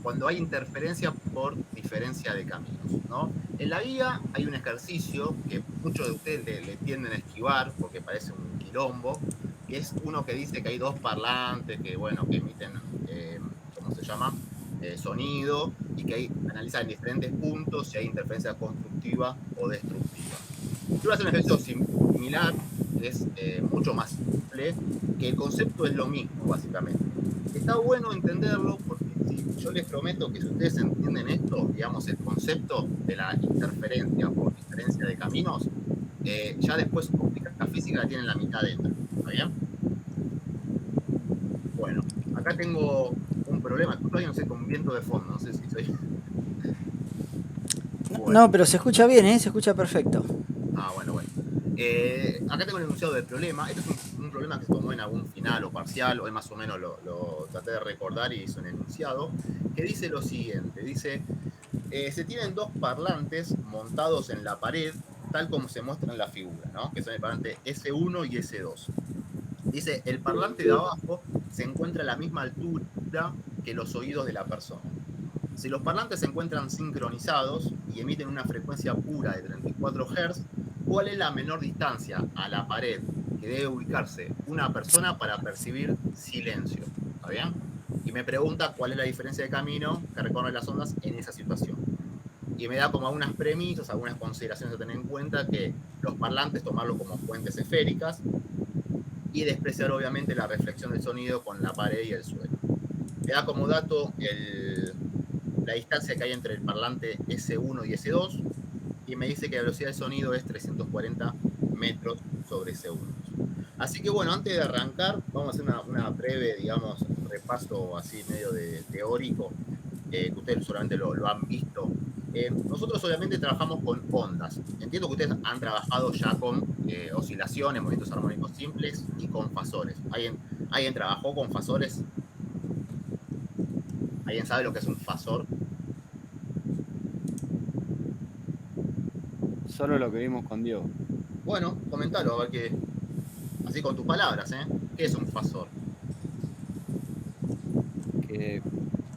cuando hay interferencia por diferencia de caminos, ¿no? En la guía hay un ejercicio que muchos de ustedes le tienden a esquivar porque parece un quilombo, que es uno que dice que hay dos parlantes que, bueno, que emiten, ¿cómo se llama? Sonido, y que analiza en diferentes puntos si hay interferencia constructiva o destructiva. Yo voy a hacer un ejercicio similar, que es mucho más simple, que el concepto es lo mismo, básicamente. Está bueno entenderlo porque si yo les prometo que si ustedes entienden esto, digamos, el concepto de la interferencia por diferencia de caminos, ya después la física la tienen la mitad dentro. ¿Está bien? Bueno, acá tengo un problema. Todavía no sé, con viento de fondo. No sé si soy. Bueno. No, pero se escucha bien, se escucha perfecto. Ah, bueno. Acá tengo el enunciado del problema. Este es un problema que se tomó en algún final o parcial. Hoy más o menos lo traté de recordar y hice un enunciado. Que dice lo siguiente. Dice, se tienen dos parlantes montados en la pared, tal como se muestra en la figura, ¿no? Que son el parlante S1 y S2. Dice, el parlante de abajo se encuentra a la misma altura que los oídos de la persona. Si los parlantes se encuentran sincronizados y emiten una frecuencia pura de 34 Hz, ¿cuál es la menor distancia a la pared que debe ubicarse una persona para percibir silencio? ¿Está bien? Y me pregunta cuál es la diferencia de camino que recorren las ondas en esa situación. Y me da como algunas premisas, algunas consideraciones a tener en cuenta, que los parlantes tomarlo como fuentes esféricas y despreciar obviamente la reflexión del sonido con la pared y el suelo. Me da como dato la distancia que hay entre el parlante S1 y S2 y me dice que la velocidad del sonido es 340 metros sobre segundos. Así que bueno, antes de arrancar, vamos a hacer una breve, digamos, repaso así medio teórico, que ustedes solamente lo han visto. Nosotros obviamente trabajamos con ondas. Entiendo que ustedes han trabajado ya con oscilaciones, movimientos armónicos simples y con fasores. ¿Alguien trabajó con fasores? ¿Alguien sabe lo que es un fasor? Solo lo que vimos con Diego. Bueno, comentalo, a ver qué. Así con tus palabras, ¿Qué es un fasor? Que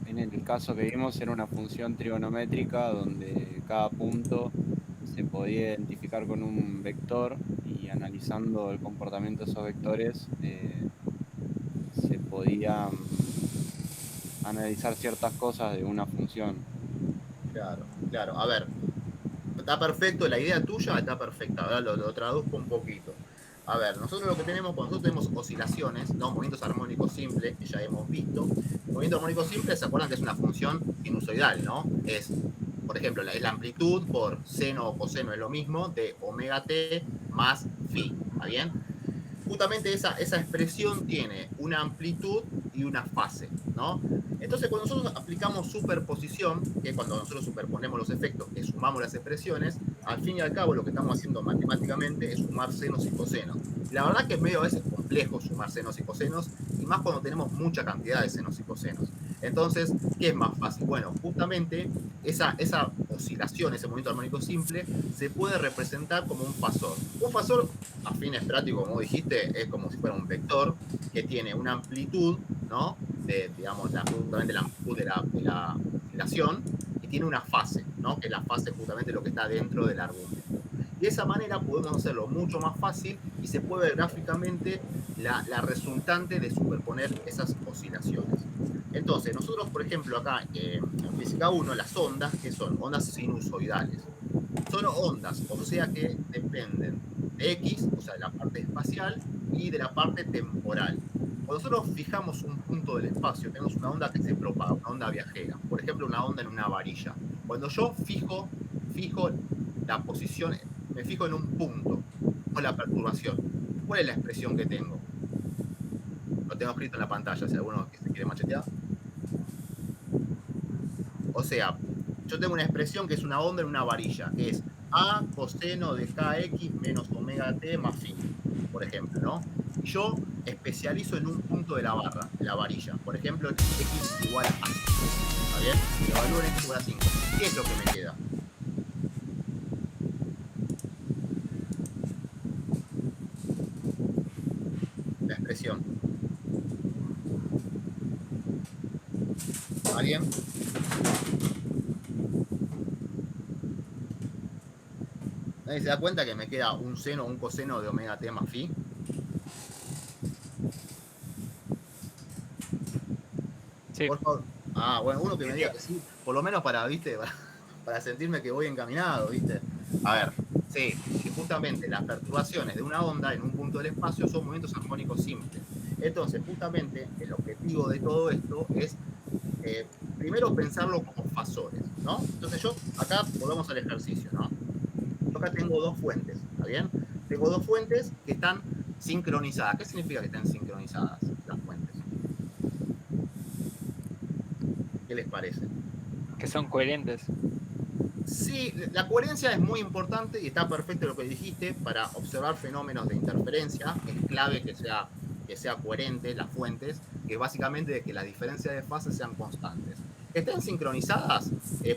en el caso que vimos era una función trigonométrica donde cada punto se podía identificar con un vector y analizando el comportamiento de esos vectores se podían analizar ciertas cosas de una función. Claro. A ver, está perfecto, la idea tuya está perfecta. Ahora lo traduzco un poquito. A ver, nosotros lo que tenemos, cuando nosotros tenemos oscilaciones, ¿no? Movimientos armónicos simples, que ya hemos visto. Movimiento armónico simple, ¿se acuerdan que es una función sinusoidal, ¿no? Es, por ejemplo, la amplitud por seno o coseno es lo mismo de omega t más phi, ¿está bien? Justamente esa expresión tiene una amplitud y una fase, ¿no? Entonces, cuando nosotros aplicamos superposición, que es cuando nosotros superponemos los efectos, que sumamos las expresiones, al fin y al cabo lo que estamos haciendo matemáticamente es sumar senos y cosenos. La verdad que es medio a veces complejo sumar senos y cosenos, y más cuando tenemos mucha cantidad de senos y cosenos. Entonces, ¿qué es más fácil? Bueno, justamente esa oscilación, ese movimiento armónico simple, se puede representar como un fasor. Un fasor, a fines prácticos, como dijiste, es como si fuera un vector que tiene una amplitud, ¿no? Digamos, justamente la amplitud de la oscilación, y tiene una fase, ¿no? Que la fase es justamente lo que está dentro del argumento. Y de esa manera podemos hacerlo mucho más fácil y se puede ver gráficamente la resultante de superponer esas oscilaciones. Entonces, nosotros, por ejemplo, acá en Física 1, las ondas, que son ondas sinusoidales, son ondas, o sea que dependen de X, o sea, de la parte espacial, y de la parte temporal. Cuando nosotros fijamos un punto del espacio, tenemos una onda que se propaga, una onda viajera. Por ejemplo, una onda en una varilla. Cuando yo fijo la posición me fijo en un punto, con la perturbación. ¿Cuál es la expresión que tengo? Lo tengo escrito en la pantalla, si alguno que se quiere machetear. O sea, yo tengo una expresión que es una onda en una varilla, que es A coseno de kx menos omega t más phi, por ejemplo, ¿no? Y yo especializo en un punto de la barra, de la varilla. Por ejemplo, x igual a 5. ¿Está bien? Lo evalúo en x igual a 5. ¿Qué es lo que me queda? La expresión. ¿Alguien? ¿Nadie se da cuenta que me queda un seno o un coseno de omega t más phi? Sí. Por favor. Ah, bueno, uno que me diga que sí, por lo menos para, ¿viste? Para sentirme que voy encaminado, ¿viste? A ver, sí, que justamente las perturbaciones de una onda en un punto del espacio son movimientos armónicos simples. Entonces, justamente, el objetivo de todo esto es primero pensarlo como fasores, ¿no? Entonces acá volvemos al ejercicio, ¿no? Yo acá tengo dos fuentes, ¿está bien? Tengo dos fuentes que están sincronizadas. ¿Qué significa que estén sincronizadas las fuentes? ¿Qué les parece? Que son coherentes. Sí, la coherencia es muy importante y está perfecto lo que dijiste para observar fenómenos de interferencia. Es clave que sea coherente las fuentes, que básicamente de que las diferencias de fase sean constantes. Que estén sincronizadas,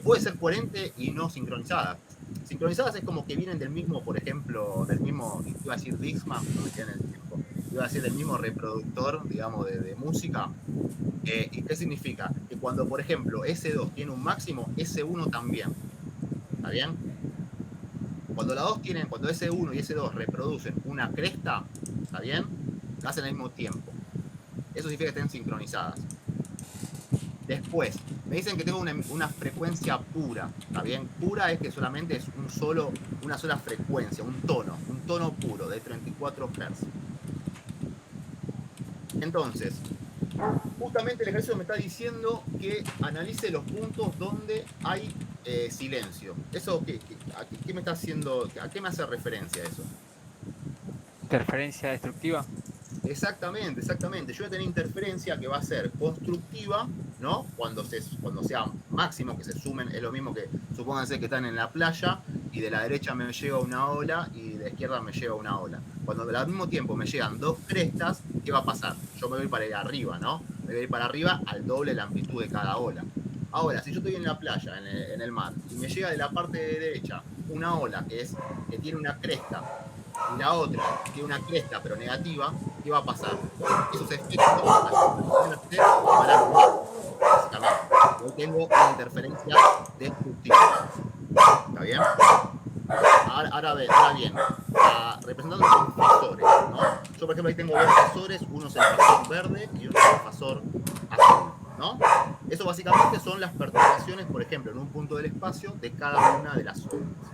puede ser coherente y no sincronizadas. Sincronizadas es como que vienen del mismo, por ejemplo, del mismo, iba a decir Dixman, no me queda en el tiempo, iba a decir del mismo reproductor, digamos, de música. ¿Y qué significa? Que cuando, por ejemplo, S2 tiene un máximo, S1 también. ¿Está bien? Cuando S1 y S2 reproducen una cresta, ¿está bien? Lo hacen al mismo tiempo. Eso significa que estén sincronizadas. Después, me dicen que tengo una frecuencia pura, ¿está bien? Pura es que solamente es una sola frecuencia, un tono puro de 34 Hz. Entonces, justamente el ejercicio me está diciendo que analice los puntos donde hay silencio. ¿Eso qué me está haciendo? ¿A qué me hace referencia eso? Interferencia destructiva. Exactamente. Yo voy a tener interferencia que va a ser constructiva, ¿no? Cuando sea máximo, que se sumen, es lo mismo que, supónganse que están en la playa y de la derecha me llega una ola y de la izquierda me llega una ola. Cuando al mismo tiempo me llegan dos crestas, ¿qué va a pasar? Yo me voy para ir arriba, ¿no? Me voy a ir para arriba al doble la amplitud de cada ola. Ahora, si yo estoy en la playa, en el mar, y me llega de la parte de derecha una ola que tiene una cresta, y la otra tiene una cresta pero negativa, ¿qué va a pasar? Esos efectos van a anular, básicamente. Yo tengo una interferencia destructiva. ¿Está bien? Ahora bien, representando con fasores, ¿no? Yo, por ejemplo, ahí tengo dos fasores, uno es el fasor verde y otro es el fasor azul, ¿no? Eso básicamente son las perturbaciones, por ejemplo, en un punto del espacio de cada una de las ondas.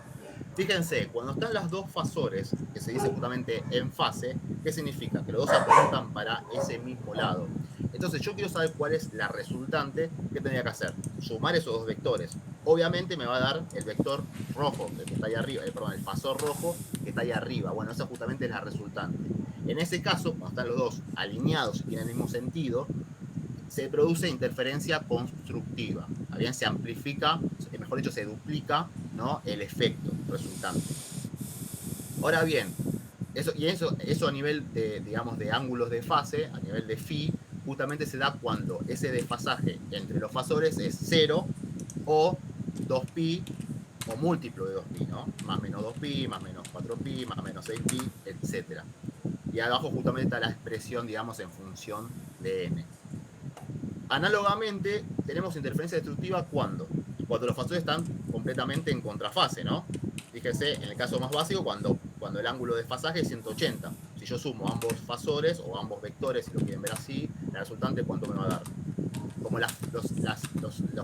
Fíjense, cuando están los dos fasores, que se dice justamente en fase, ¿qué significa? Que los dos apuntan para ese mismo lado. Entonces yo quiero saber cuál es la resultante. ¿Qué tendría que hacer? Sumar esos dos vectores. Obviamente me va a dar el vector rojo, el que está ahí arriba, el fasor rojo que está ahí arriba. Bueno, esa justamente es la resultante. En ese caso, cuando están los dos alineados y tienen el mismo sentido, se produce interferencia constructiva. Bien, se amplifica, mejor dicho, se duplica, ¿no?, el efecto resultante. Ahora bien, eso a nivel de, digamos, de ángulos de fase, a nivel de phi, justamente se da cuando ese desfasaje entre los fasores es 0 o 2pi o múltiplo de 2pi, ¿no? Más menos 2pi, más menos 4pi, más menos 6pi, etc. Y abajo justamente está la expresión, digamos, en función de n. Análogamente, tenemos interferencia destructiva cuando los fasores están completamente en contrafase, ¿no? Fíjense, en el caso más básico, cuando el ángulo de desfasaje es 180. Si yo sumo ambos fasores o ambos vectores, si lo quieren ver así, la resultante, ¿cuánto me va a dar? Como los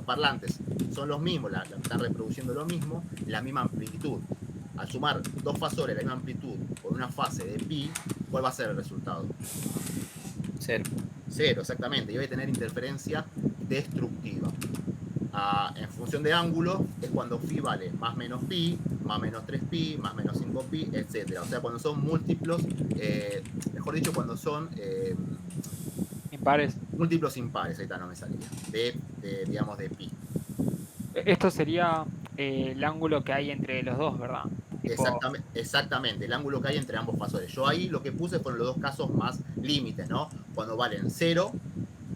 parlantes son los mismos, están reproduciendo lo mismo, la misma amplitud. Al sumar dos fasores de la misma amplitud por una fase de pi, ¿cuál va a ser el resultado? 0. 0, exactamente. Y voy a tener interferencia destructiva. en función de ángulo, es cuando phi vale más menos pi, más menos 3pi, más menos 5pi, etc. O sea, cuando son múltiplos, mejor dicho, cuando son Impares. múltiplos impares, ahí está, no me salía, digamos, de pi. Esto sería el ángulo que hay entre los dos, ¿verdad? Tipo, Exactamente, el ángulo que hay entre ambos fasores. Yo ahí lo que puse fueron los dos casos más límites, ¿no? Cuando valen 0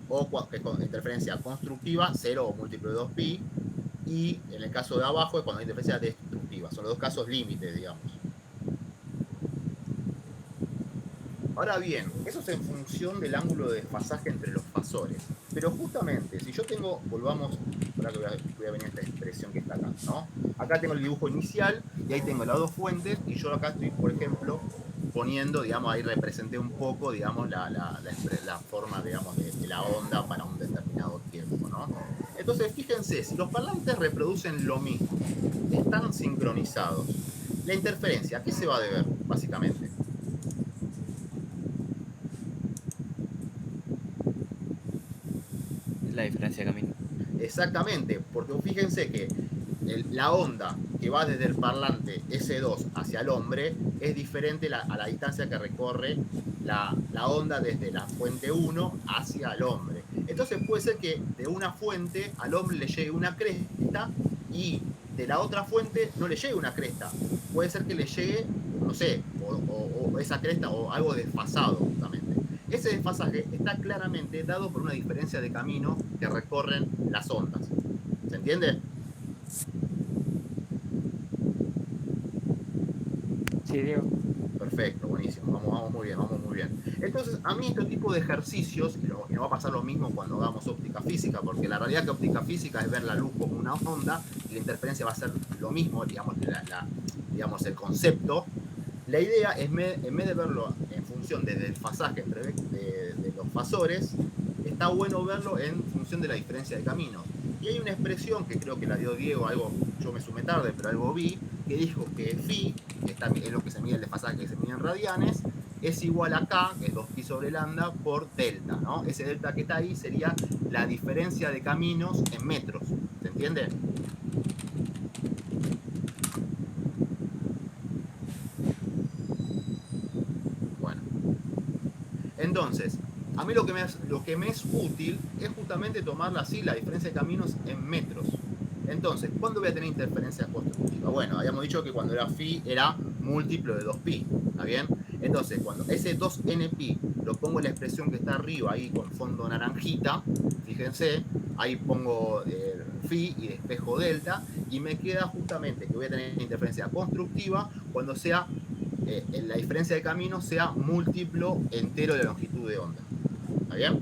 o con interferencia constructiva, 0 o múltiplo de 2pi, y en el caso de abajo es cuando hay interferencia destructiva. Son los dos casos límites, digamos. Ahora bien, eso es en función del ángulo de desfasaje entre los fasores. Pero justamente, si yo tengo, volvamos, ahora que voy a venir a esta expresión que está acá, ¿no? Acá tengo el dibujo inicial y ahí tengo las dos fuentes y yo acá estoy, por ejemplo, poniendo, digamos, ahí representé un poco, digamos, la forma, digamos, de la onda para un determinado tiempo, ¿no? Entonces, fíjense, si los parlantes reproducen lo mismo, están sincronizados, la interferencia, ¿a qué se va a deber, básicamente? La diferencia de camino. Exactamente, porque fíjense que la onda que va desde el parlante S2 hacia el hombre es diferente a la distancia que recorre la onda desde la fuente 1 hacia el hombre. Entonces puede ser que de una fuente al hombre le llegue una cresta y de la otra fuente no le llegue una cresta. Puede ser que le llegue, no sé, o esa cresta o algo desfasado justamente. Ese desfasaje está claramente dado por una diferencia de camino que recorren las ondas. ¿Se entiende? sí, Diego. Perfecto, buenísimo. Vamos muy bien, vamos muy bien. Entonces, a mí este tipo de ejercicios, y no va a pasar lo mismo cuando hagamos óptica física, porque la realidad que óptica física es ver la luz como una onda, y la interferencia va a ser lo mismo, digamos, digamos el concepto. La idea es, en vez de verlo en función del desfasaje de los fasores, está bueno verlo en función de la diferencia de caminos. Y hay una expresión que creo que la dio Diego, algo, yo me sumé tarde, pero algo vi, que dijo que phi, que es lo que se mide el desfasaje, que se mide en radianes, es igual a K, que es 2pi sobre lambda, por delta, ¿no? Ese delta que está ahí sería la diferencia de caminos en metros. ¿Se entiende? Bueno. Entonces, a mí lo que me es útil es justamente tomarla así, la diferencia de caminos en metros. Entonces, ¿cuándo voy a tener interferencia constructiva? Bueno, habíamos dicho que cuando era phi era múltiplo de 2pi, ¿está bien? Entonces, cuando ese 2npi lo pongo en la expresión que está arriba, ahí con fondo naranjita, fíjense, ahí pongo phi y despejo delta, y me queda justamente que voy a tener interferencia constructiva cuando sea la diferencia de camino sea múltiplo entero de la longitud de onda. ¿Está bien?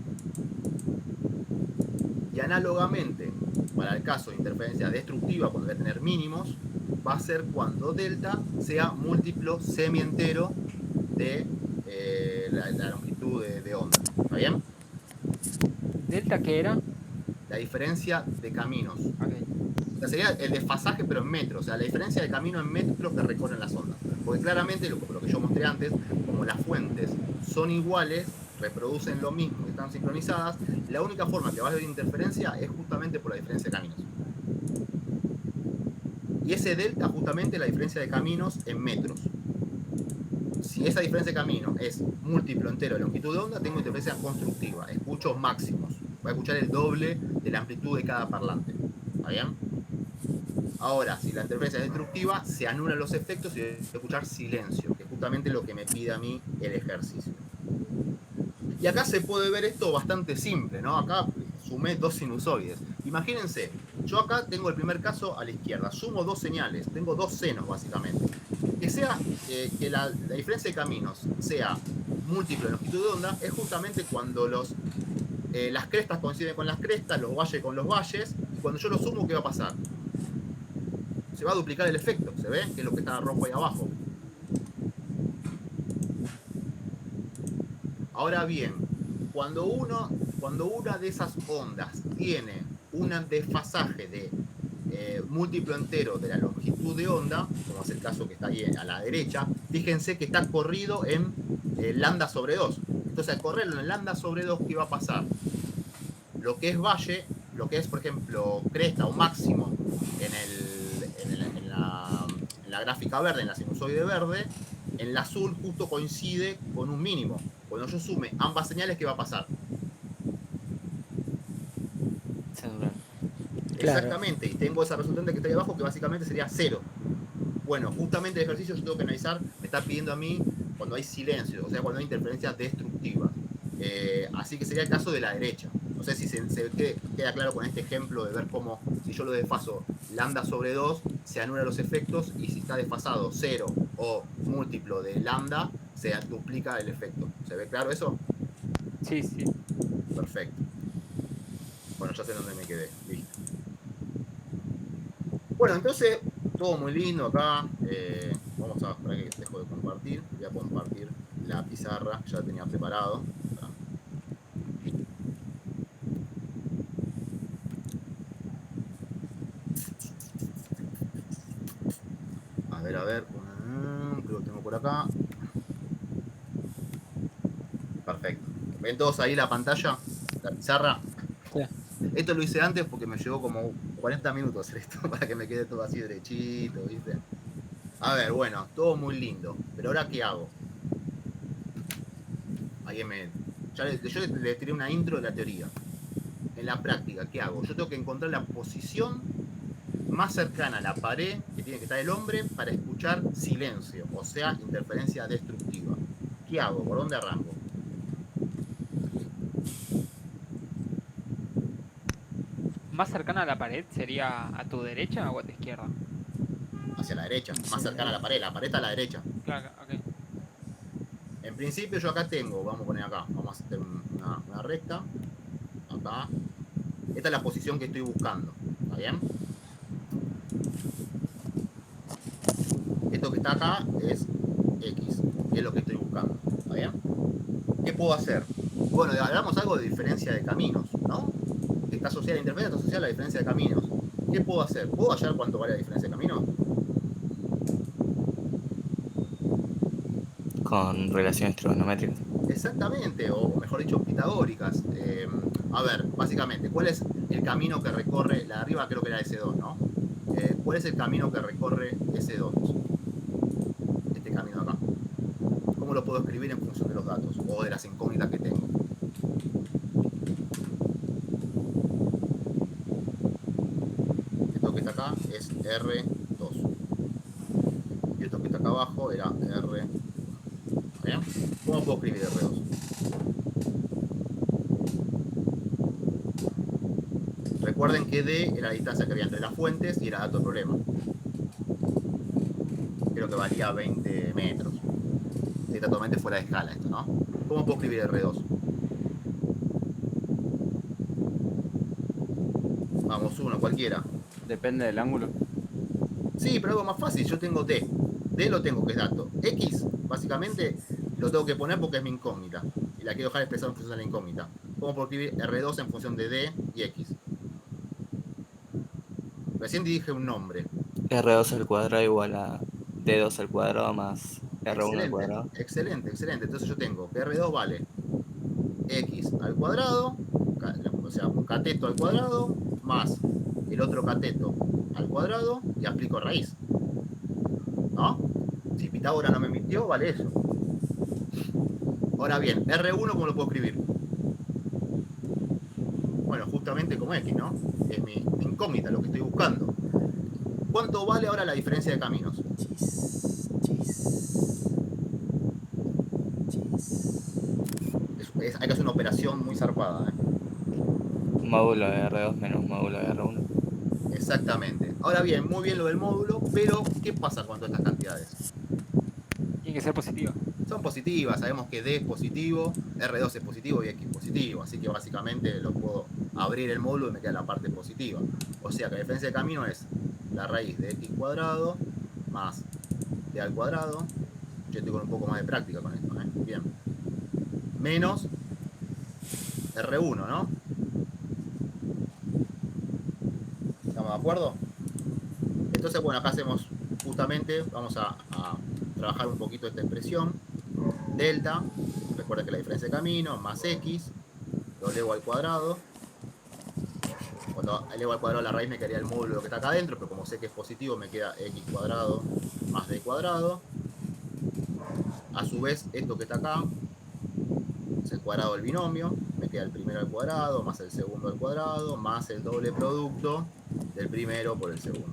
Y análogamente, para el caso de interferencia destructiva, cuando voy a tener mínimos, va a ser cuando delta sea múltiplo semientero de la longitud de onda. ¿Está bien? ¿Delta qué era? La diferencia de caminos. Okay. O sea, sería el desfasaje, pero en metros. O sea, la diferencia de camino en metros que recorren las ondas. Porque claramente, lo que yo mostré antes, como las fuentes son iguales, reproducen lo mismo, están sincronizadas, la única forma que va a haber interferencia es justamente por la diferencia de caminos. Y ese delta justamente es la diferencia de caminos en metros. Si esa diferencia de camino es múltiplo entero de longitud de onda, tengo interferencia constructiva, escucho máximos. Voy a escuchar el doble de la amplitud de cada parlante. ¿Está bien? Ahora, si la interferencia es destructiva, se anulan los efectos y voy a escuchar silencio, que es justamente lo que me pide a mí el ejercicio. Y acá se puede ver esto bastante simple, ¿no? Acá sumé dos sinusoides. Imagínense, yo acá tengo el primer caso a la izquierda, sumo dos señales, tengo dos senos básicamente. Que sea que la diferencia de caminos sea múltiplo de longitud de onda es justamente cuando las crestas coinciden con las crestas, los valles con los valles, y cuando yo lo sumo, ¿qué va a pasar? Se va a duplicar el efecto, ¿se ve? Que es lo que está rojo ahí abajo. Ahora bien, cuando una de esas ondas tiene un desfasaje de múltiplo entero de la longitud de onda, como es el caso que está ahí a la derecha, fíjense que está corrido en lambda sobre 2. Entonces, al correrlo en lambda sobre 2, ¿qué va a pasar? Lo que es valle lo que es, por ejemplo, cresta o máximo en la gráfica verde, en la sinusoide verde, en el azul justo coincide con un mínimo. Cuando yo sume ambas señales, ¿qué va a pasar? Se anulan. Claro. Exactamente, y tengo esa resultante que está ahí abajo que básicamente sería 0. Bueno, justamente el ejercicio yo tengo que analizar, me está pidiendo a mí cuando hay silencio, o sea, cuando hay interferencias destructivas. Así que sería el caso de la derecha. No sé si queda claro con este ejemplo de ver cómo, si yo lo desfaso lambda sobre 2, se anulan los efectos, y si está desfasado 0 o múltiplo de lambda, se duplica el efecto. ¿Se ve claro eso? Sí, sí. Perfecto. Bueno, ya sé dónde me quedé. Listo. Bueno, entonces, todo muy lindo acá. Vamos a esperar que dejo de compartir. Voy a compartir la pizarra, ya la tenía preparado. A ver. Creo que tengo por acá. Perfecto. ¿Ven todos ahí la pantalla? La pizarra. Sí. Esto lo hice antes porque me llevó como 40 minutos hacer esto para que me quede todo así derechito, ¿viste? A ver, bueno, todo muy lindo. Pero ahora, ¿qué hago? Yo le tiré una intro de la teoría. En la práctica, ¿qué hago? Yo tengo que encontrar la posición más cercana a la pared que tiene que estar el hombre para escuchar silencio, o sea, interferencia destructiva. ¿Qué hago? ¿Por dónde arranco? ¿Más cercana a la pared sería a tu derecha o a tu izquierda? Hacia la derecha, Hacia más la cercana a la pared está a la derecha. Claro, ok. En principio yo acá tengo, vamos a poner acá, vamos a hacer una recta, acá. Esta es la posición que estoy buscando, ¿está bien? Esto que está acá es X, que es lo que estoy buscando, ¿está bien? ¿Qué puedo hacer? Bueno, hablamos algo de diferencia de caminos, ¿no? Está asociada a la interferencia, está asociada a la diferencia de caminos. ¿Qué puedo hacer? ¿Puedo hallar cuánto vale la diferencia de caminos? Con relaciones trigonométricas. Exactamente, o mejor dicho, pitagóricas. A ver, básicamente, ¿cuál es el camino que recorre? La de arriba creo que era S2, ¿no? ¿Cuál es el camino que recorre S2? Este camino acá. ¿Cómo lo puedo escribir en función de los datos o de las incógnitas que tengo? Esto que está acá es R2. Y esto que está acá abajo era R1. ¿Bien? ¿Cómo puedo escribir R2? Recuerden que D era la distancia que había entre las fuentes y era dato de problema. Creo que valía 20 metros. Está totalmente fuera de escala esto, ¿no? ¿Cómo puedo escribir R2? Vamos, uno, cualquiera. Depende del ángulo. Sí, pero algo más fácil, yo tengo D. D lo tengo, que es dato. X, básicamente, lo tengo que poner porque es mi incógnita. Y la quiero dejar expresada en función de la incógnita. ¿Cómo puedo escribir R2 en función de D y X? Recién dije un nombre. R2 al cuadrado igual a D2 al cuadrado más R1 al Excelente, cuadrado. excelente, excelente. Entonces yo tengo que R2 vale X al cuadrado, o sea, un cateto al cuadrado, más el otro cateto al cuadrado, y aplico raíz. ¿No? Si Pitágoras no me mintió, vale eso. Ahora bien, R1, ¿cómo lo puedo escribir? Bueno, justamente como X, ¿no? Es mi incógnita, lo que estoy buscando. ¿Cuánto vale ahora la diferencia de caminos? Chis, chis. Chis. Hay que hacer una operación muy zarpada, ¿eh? Módulo de R2 menos módulo de R1. Exactamente. Ahora bien, muy bien lo del módulo, pero ¿qué pasa con todas estas cantidades? Tiene que ser positiva. Son positivas, sabemos que D es positivo, R2 es positivo y X es positivo, así que básicamente lo puedo abrir el módulo y me queda la parte positiva. O sea que la diferencia de camino es la raíz de X cuadrado más D al cuadrado. Yo estoy con un poco más de práctica con esto, ¿eh? Bien. Menos R1, ¿no? ¿Estamos de acuerdo? Entonces, bueno, acá hacemos justamente, vamos a trabajar un poquito esta expresión. Delta, recuerda que la diferencia de camino, más X, lo elevo al cuadrado, Cuando elevo al cuadrado la raíz me quedaría el módulo que está acá adentro, pero como sé que es positivo me queda x cuadrado más d cuadrado. A su vez, esto que está acá es el cuadrado del binomio, me queda el primero al cuadrado, más el segundo al cuadrado, más el doble producto del primero por el segundo.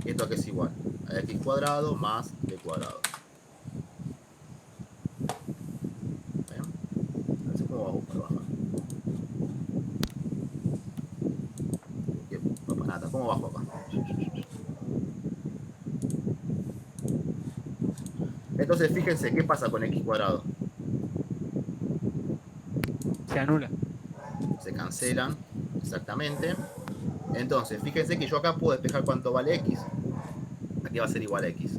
¿Esto a qué es igual? A x cuadrado más d cuadrado. ¿Ven? No sé cómo bajo para bajar. Papanata, ¿cómo bajo acá? Entonces fíjense qué pasa con x cuadrado. Se anula. Se cancelan, exactamente. Entonces, fíjense que yo acá puedo despejar cuánto vale x. Aquí va a ser igual a x.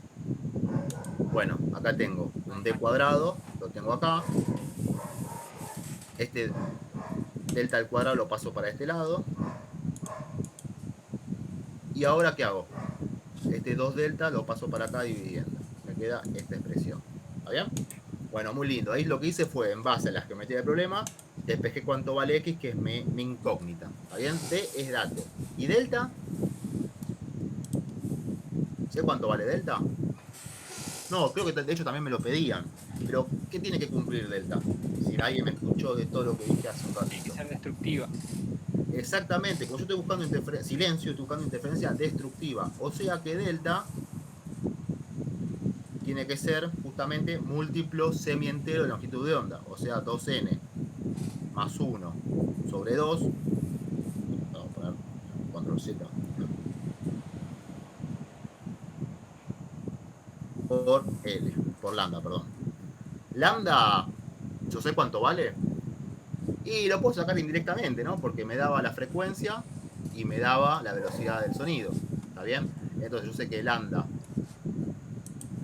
Bueno, acá tengo un d cuadrado, lo tengo acá. Este delta al cuadrado lo paso para este lado. Y ahora, ¿qué hago? Este 2 delta lo paso para acá dividiendo. Me queda esta expresión. ¿Está bien? Bueno, muy lindo. Ahí lo que hice fue, en base a la geometría del problema, despejé cuánto vale x, que es mi incógnita. ¿Está bien? D es dato. ¿Y delta? ¿Sé cuánto vale delta? No, creo que de hecho también me lo pedían. Pero, ¿qué tiene que cumplir delta? Si alguien me escuchó de todo lo que dije hace un Tiene que ratito. ser destructiva. Exactamente, como yo estoy buscando silencio, estoy buscando interferencia destructiva. O sea que delta tiene que ser justamente múltiplo semientero de longitud de onda. O sea, 2n más 1 sobre 2. Vamos a poner control Z. Por L, por lambda, perdón. Lambda, yo sé cuánto vale. Y lo puedo sacar indirectamente, ¿no? Porque me daba la frecuencia y me daba la velocidad del sonido. ¿Está bien? Entonces yo sé que lambda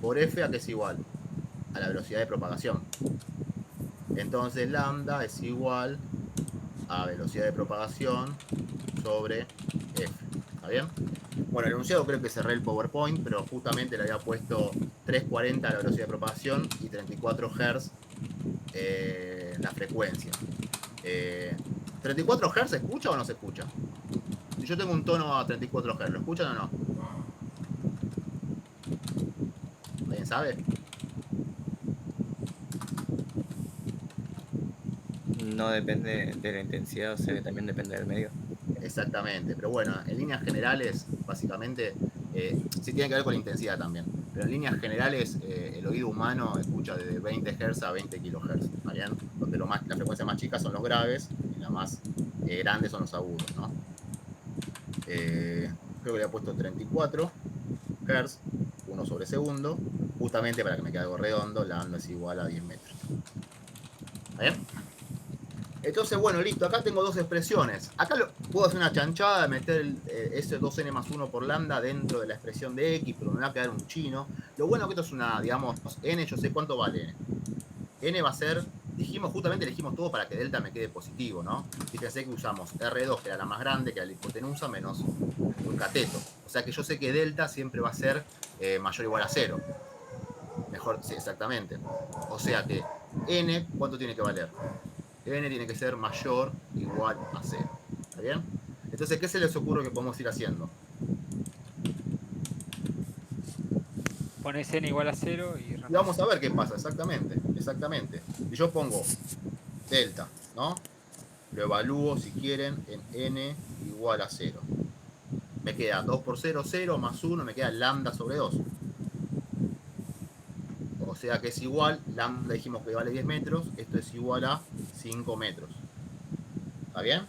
por F a qué es igual a la velocidad de propagación. Entonces lambda es igual a velocidad de propagación sobre F. ¿Está bien? Bueno, el enunciado creo que cerré el PowerPoint, pero justamente le había puesto 340 la velocidad de propagación y 34 Hz la frecuencia. 34 Hz ¿se escucha o no se escucha? Si yo tengo un tono a 34 Hz, ¿lo escuchan o no? ¿Alguien sabe? No depende de la intensidad, o sea que también depende del medio. Exactamente, pero bueno, en líneas generales, básicamente, sí tiene que ver con la intensidad también, pero en líneas generales el oído humano escucha desde 20 Hz a 20 kHz, ¿está bien? Donde las frecuencias más chicas son los graves y las más grandes son los agudos, ¿no? Creo que le he puesto 34 Hz, 1 sobre segundo, justamente para que me quede algo redondo, lambda es igual a 10 metros. ¿Está bien? Entonces, bueno, listo, acá tengo dos expresiones. Acá puedo hacer una chanchada, meter ese 2n más 1 por lambda dentro de la expresión de x, pero me va a quedar un chino. Lo bueno que esto es una, digamos, n, yo sé cuánto vale n. N va a ser, justamente elegimos todo para que delta me quede positivo, ¿no? Fíjense que usamos R2, que era la más grande, que era la hipotenusa, menos un cateto. O sea que yo sé que delta siempre va a ser mayor o igual a 0. Mejor, sí, exactamente. O sea que n, ¿cuánto tiene que valer? N tiene que ser mayor o igual a 0. ¿Está bien? Entonces, ¿qué se les ocurre que podemos ir haciendo? Pones n igual a 0 y Y vamos a ver qué pasa, exactamente. Exactamente. Si yo pongo delta, ¿no? Lo evalúo, si quieren, en n igual a 0. Me queda 2 por 0, 0, más 1, me queda lambda sobre 2. O sea que es igual, lambda dijimos que vale 10 metros, esto es igual a 5 metros. ¿Está bien?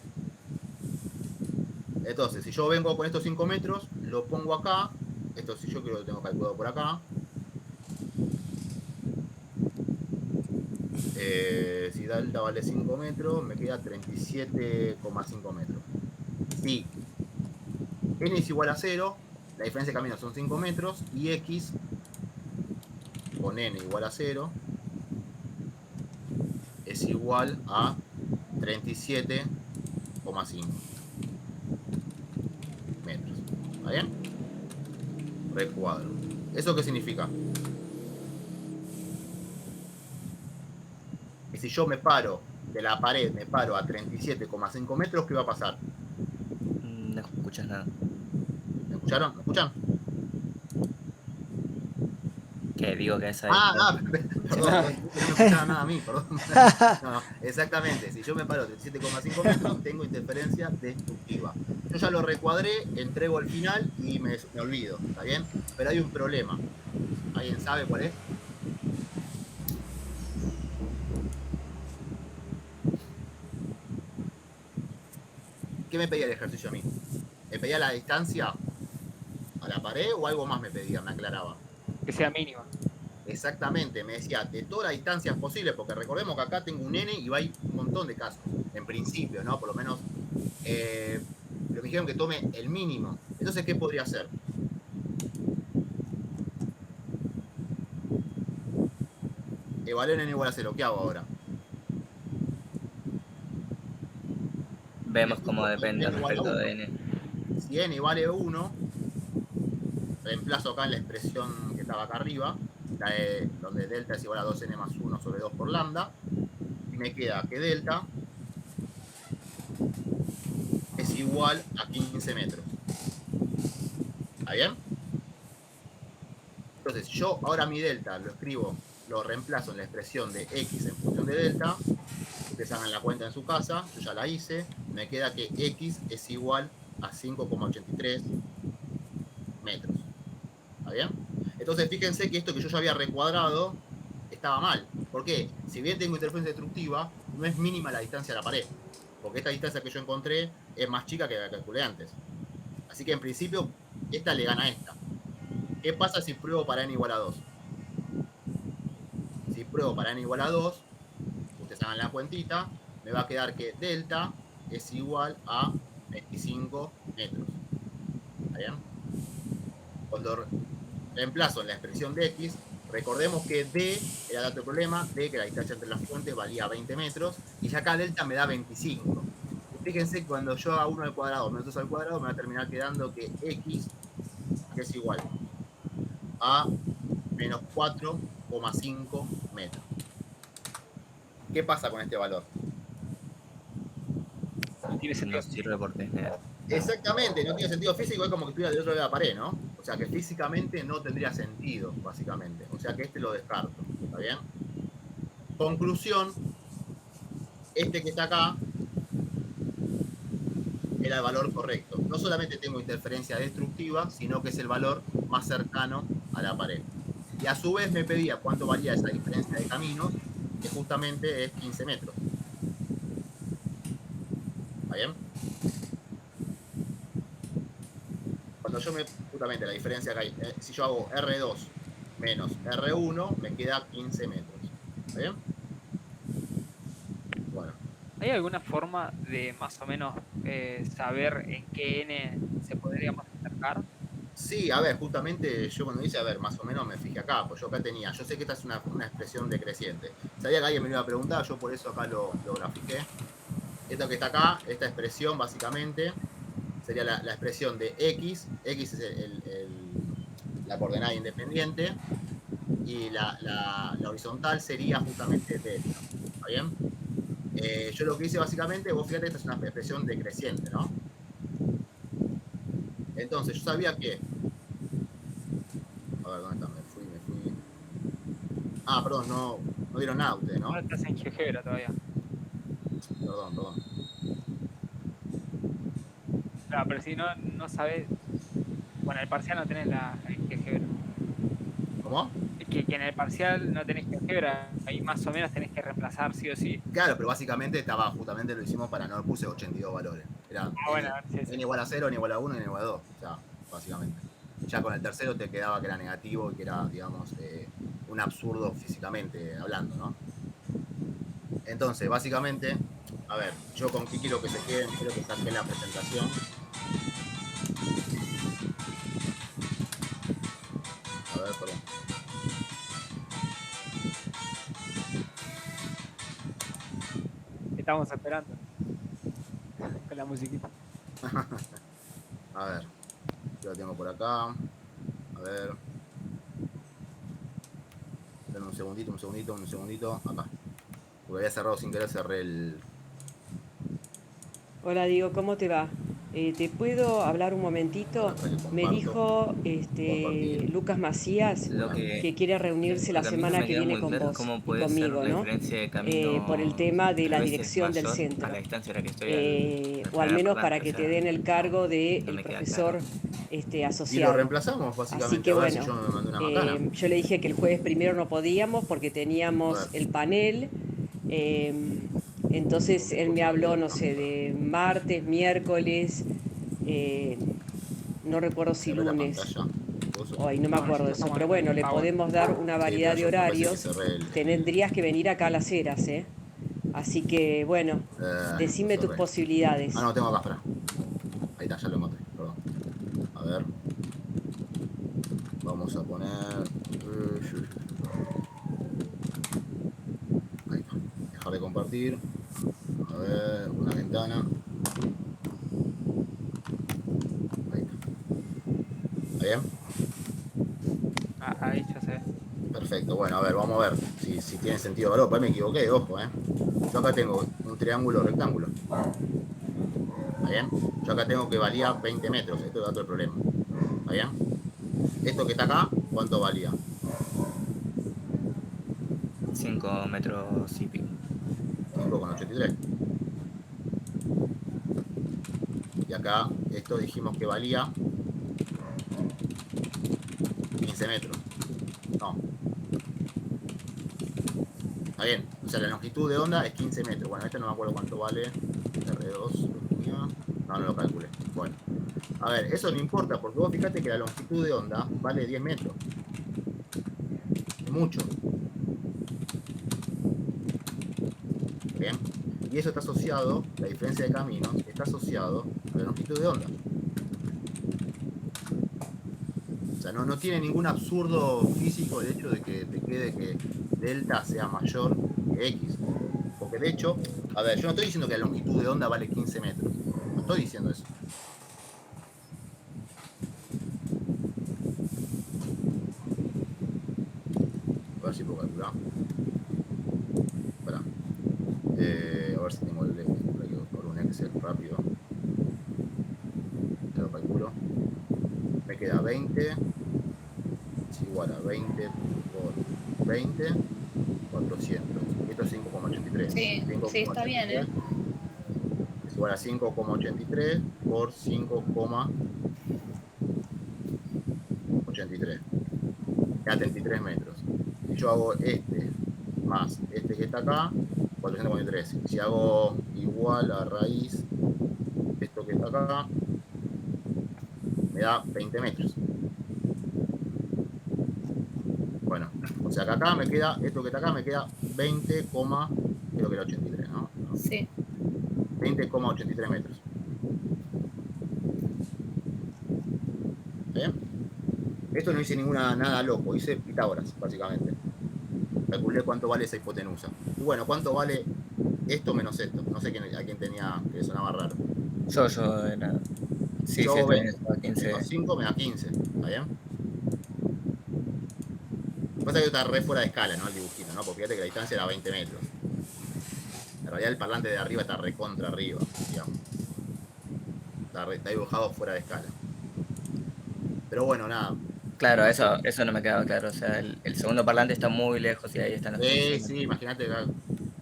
Entonces, si yo vengo con estos 5 metros, lo pongo acá. Esto si yo creo que lo tengo calculado por acá. Si delta vale 5 metros, me queda 37,5 metros. Si n es igual a 0, la diferencia de camino son 5 metros, y x con n igual a 0 es igual a 37,5 metros. ¿Está bien? Recuadro. ¿Eso qué significa? Que si yo me paro de la pared, me paro a 37,5 metros, ¿qué va a pasar? escuchas nada. ¿Me escucharon? ¿Me escuchan? Que digo que esa es. Perdón, no me escuchaba nada a mí, perdón. No, exactamente, si yo me paro 37,5 metros, tengo interferencia destructiva. Yo ya lo recuadré, entrego el final y me olvido, ¿está bien? Pero hay un problema. ¿Alguien sabe cuál es? ¿Qué me pedía el ejercicio a mí? ¿Me pedía la distancia a la pared o algo más me pedía? Me aclaraba. Que sea mínima. Exactamente, me decía de todas las distancias posibles, porque recordemos que acá tengo un N y hay un montón de casos, en principio, ¿no? Por lo menos, pero me dijeron que tome el mínimo. Entonces, ¿qué podría hacer? Evaluar N igual a 0, ¿qué hago ahora? Vemos cómo depende N igual a respecto 1. de n. Si N vale 1, reemplazo acá en la expresión que estaba acá arriba, donde delta es igual a 2n más 1 sobre 2 por lambda, y me queda que delta es igual a 15 metros. ¿Está bien? Entonces, yo ahora mi delta lo escribo, lo reemplazo en la expresión de x en función de delta. Ustedes hagan la cuenta en su casa, yo ya la hice. Me queda que x es igual a 5,83 metros. ¿Está bien? Entonces, fíjense que esto que yo ya había recuadrado estaba mal. ¿Por qué? Si bien tengo interferencia destructiva, no es mínima la distancia a la pared. Porque esta distancia que yo encontré es más chica que la que calculé antes. Así que en principio, esta le gana a esta. ¿Qué pasa si pruebo para n igual a 2? Si pruebo para n igual a 2, ustedes hagan la cuentita, me va a quedar que delta es igual a 25 metros. ¿Está bien? Cuando reemplazo en la expresión de x, recordemos que d era el otro problema, d que la distancia entre las fuentes valía 20 metros, y ya acá delta me da 25. Y fíjense que cuando yo haga 1 al cuadrado menos 2 al cuadrado, me va a terminar quedando que x es igual a menos 4,5 metros. ¿Qué pasa con este valor? No tiene sentido. No sirve porque es negativo. Exactamente, no tiene sentido físico, es como que estuviera del otro lado de la pared, ¿no? O sea que físicamente no tendría sentido, básicamente. O sea que este lo descarto, ¿está bien? Conclusión, este que está acá era el valor correcto. No solamente tengo interferencia destructiva, sino que es el valor más cercano a la pared. Y a su vez me pedía cuánto valía esa diferencia de caminos, que justamente es 15 metros. ¿Está bien? Cuando yo justamente la diferencia que hay, si yo hago R2 menos R1, me queda 15 metros. ¿Está bien? Bueno. ¿Hay alguna forma de más o menos saber en qué n se podríamos acercar? Sí, a ver, justamente yo cuando dice, a ver, más o menos me fijé acá, pues yo acá tenía, yo sé que esta es una expresión decreciente. Sabía que alguien me lo iba a preguntar, yo por eso acá lo grafiqué. Esto que está acá, esta expresión básicamente, sería la expresión de x es la coordenada independiente, y la horizontal sería justamente delta. ¿Está bien? Yo lo que hice básicamente, vos fíjate, esta es una expresión decreciente, ¿no? Entonces, yo sabía que... A ver, ¿dónde está? Me fui. Ah, perdón, no dieron nada ustedes, ¿no? No estás en GeoGebra todavía. Perdón. Claro, pero si no sabes. Bueno, el parcial no tenés la GeoGebra. ¿Cómo? Que en el parcial no tenés GeoGebra, ahí más o menos tenés que reemplazar sí o sí. Claro, pero básicamente justamente lo hicimos para no puse 82 valores. Era Bueno, sí. n igual a 0, n igual a 1, n igual a 2. O sea, básicamente. Ya con el tercero te quedaba que era negativo y que era, digamos, un absurdo físicamente hablando, ¿no? Entonces, básicamente, a ver, yo con qué quiero que se queden, quiero que saqué la presentación. A ver, perdón. Estamos esperando. Con la musiquita. A ver, yo lo tengo por acá. A ver. Denme un segundito. Acá. Porque había cerrado sin querer, cerré el... Hola, Diego, ¿cómo te va? ¿Te puedo hablar un momentito? Hasta que Me comparto. dijo Compartir. Lucas Macías Lo que que, quiere reunirse lo la que a mí no semana me que queda viene muy con claro es vos cómo y puede ser conmigo, la ¿no? diferencia de Por el camino tema de 3 la veces dirección del mayor a centro. la distancia a la que estoy al O al primer menos para parlante. O que te sea, den el cargo no del me queda profesor claro. Y lo asociado. reemplazamos, Así básicamente, que a ver si bueno, yo me mandé una macana. yo le dije que el jueves primero no podíamos porque A teníamos ver, el panel. eh, entonces cualquier él me cosa voy habló, a no sé, cambiar. de martes, miércoles, no recuerdo si Cerré la lunes. pantalla. Coso. Hoy no me No, acuerdo de nosotros eso, estamos pero en bueno, el le Power. podemos dar una Sí, variedad pero de yo me parece que horarios. cerré Tendrías que venir acá a Las Heras, ¿eh? Así que bueno, lo decime tus cerré. posibilidades. Ah, no, tengo acá, espera. Ahí está, ya lo encontré, perdón. A ver. Vamos a poner. Ahí está. Dejar de compartir. A ver, una ventana. Ahí está. ¿Está bien? Ahí ya se ve. Perfecto, bueno, a ver, vamos a ver si tiene sentido. Pero pues me equivoqué, ojo, Yo acá tengo un triángulo rectángulo. ¿Está bien? Yo acá tengo que valía 20 metros. Esto es otro problema. ¿Está bien? Esto que está acá, ¿cuánto valía? 5 metros y pico. 5,83. Y acá, esto dijimos que valía 15 metros. No. Está bien. O sea, la longitud de onda es 15 metros. Bueno, este no me acuerdo cuánto vale. R2 lo tenía. No lo calculé. Bueno. A ver, eso no importa, porque vos fíjate que la longitud de onda vale 10 metros. Es mucho. Bien. Y eso está asociado, la diferencia de caminos, está asociado a la longitud de onda. O sea, no tiene ningún absurdo físico el hecho de que te quede que delta sea mayor que X. Porque de hecho, a ver, yo no estoy diciendo que la longitud de onda vale 15 metros. No estoy diciendo eso. A ver si puedo calcular. Espera. A ver si tengo por un Excel rápido. Te lo calculo. Me queda 20. Es igual a 20 por 20. 400. Esto es 5,83. Sí, sí, está bien, ¿eh? Es igual a 5,83 por 5,83. Queda 33 metros. Si yo hago este más este que está acá, 443. Si hago igual a raíz esto que está acá, me da 20 metros. Bueno, o sea que acá me queda, esto que está acá me queda 20, creo que era 83, ¿no? Sí. 20,83 metros. ¿Bien? Esto no hice nada loco, hice Pitágoras, básicamente. Calculé cuánto vale esa hipotenusa. Y bueno, ¿cuánto vale esto menos esto? No sé a quién tenía que sonaba raro. Yo era. Sí, Yo sí, hago está bien, 20. estaba 15. Menos 5 me da 15. ¿Está bien? Pasa que está re fuera de escala, ¿no? El dibujito, ¿no? Porque fíjate que la distancia era 20 metros. En realidad el parlante de arriba está recontra arriba, digamos. Está dibujado fuera de escala. Pero bueno, nada. Claro, eso no me quedaba claro. O sea, el segundo parlante está muy lejos y ahí están los 15 Sí, imagínate.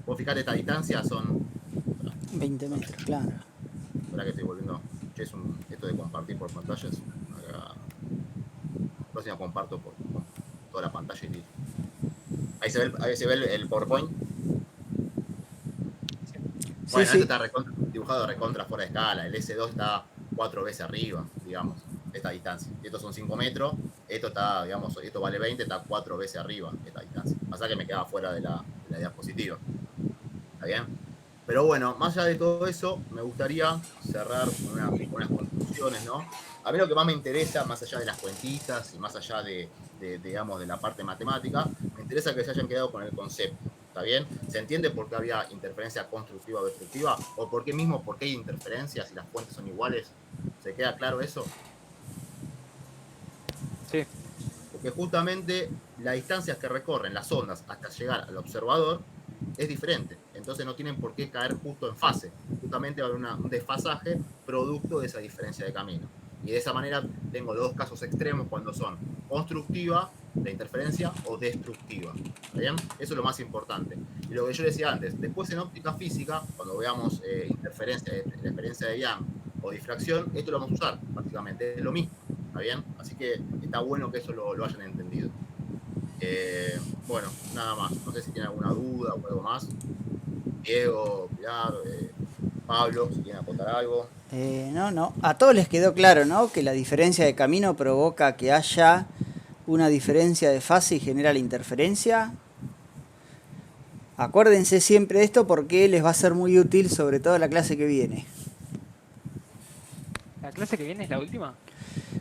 Vos fijate, esta distancia son. 20 metros, claro. Espera que estoy volviendo. Che, esto de compartir por pantalla es una cagada. Próxima comparto por toda la pantalla y listo. Ahí se ve el PowerPoint. Bueno, Sí, esto está dibujado recontra fuera de escala. El S2 está 4 veces arriba, digamos, esta distancia. Y estos son 5 metros. Esto está, digamos, esto vale 20, está 4 veces arriba esta distancia. Pasa que me quedaba fuera de la diapositiva. ¿Está bien? Pero bueno, más allá de todo eso, me gustaría cerrar con unas conclusiones, ¿no? A mí lo que más me interesa, más allá de las cuentitas y más allá digamos, de la parte matemática, me interesa que se hayan quedado con el concepto. ¿Está bien? ¿Se entiende por qué había interferencia constructiva o destructiva? ¿O por qué hay interferencias si las fuentes son iguales? ¿Se queda claro eso? Sí. Porque justamente las distancias que recorren las ondas hasta llegar al observador es diferente. Entonces no tienen por qué caer justo en fase. justamente va a haber un desfasaje producto de esa diferencia de camino. Y de esa manera tengo dos casos extremos cuando son constructiva la interferencia o destructiva. ¿Está bien? Eso es lo más importante. Y lo que yo decía antes, después en óptica física, cuando veamos interferencia de Young o difracción, esto lo vamos a usar, básicamente, es lo mismo. ¿Está bien? Así que está bueno que eso lo hayan entendido. Bueno, nada más. No sé si tienen alguna duda o algo más. Diego, Pilar, Pablo, si quieren aportar algo. No. A todos les quedó claro, ¿no? Que la diferencia de camino provoca que haya una diferencia de fase y genera la interferencia. Acuérdense siempre de esto porque les va a ser muy útil, sobre todo la clase que viene. ¿La clase que viene es la última?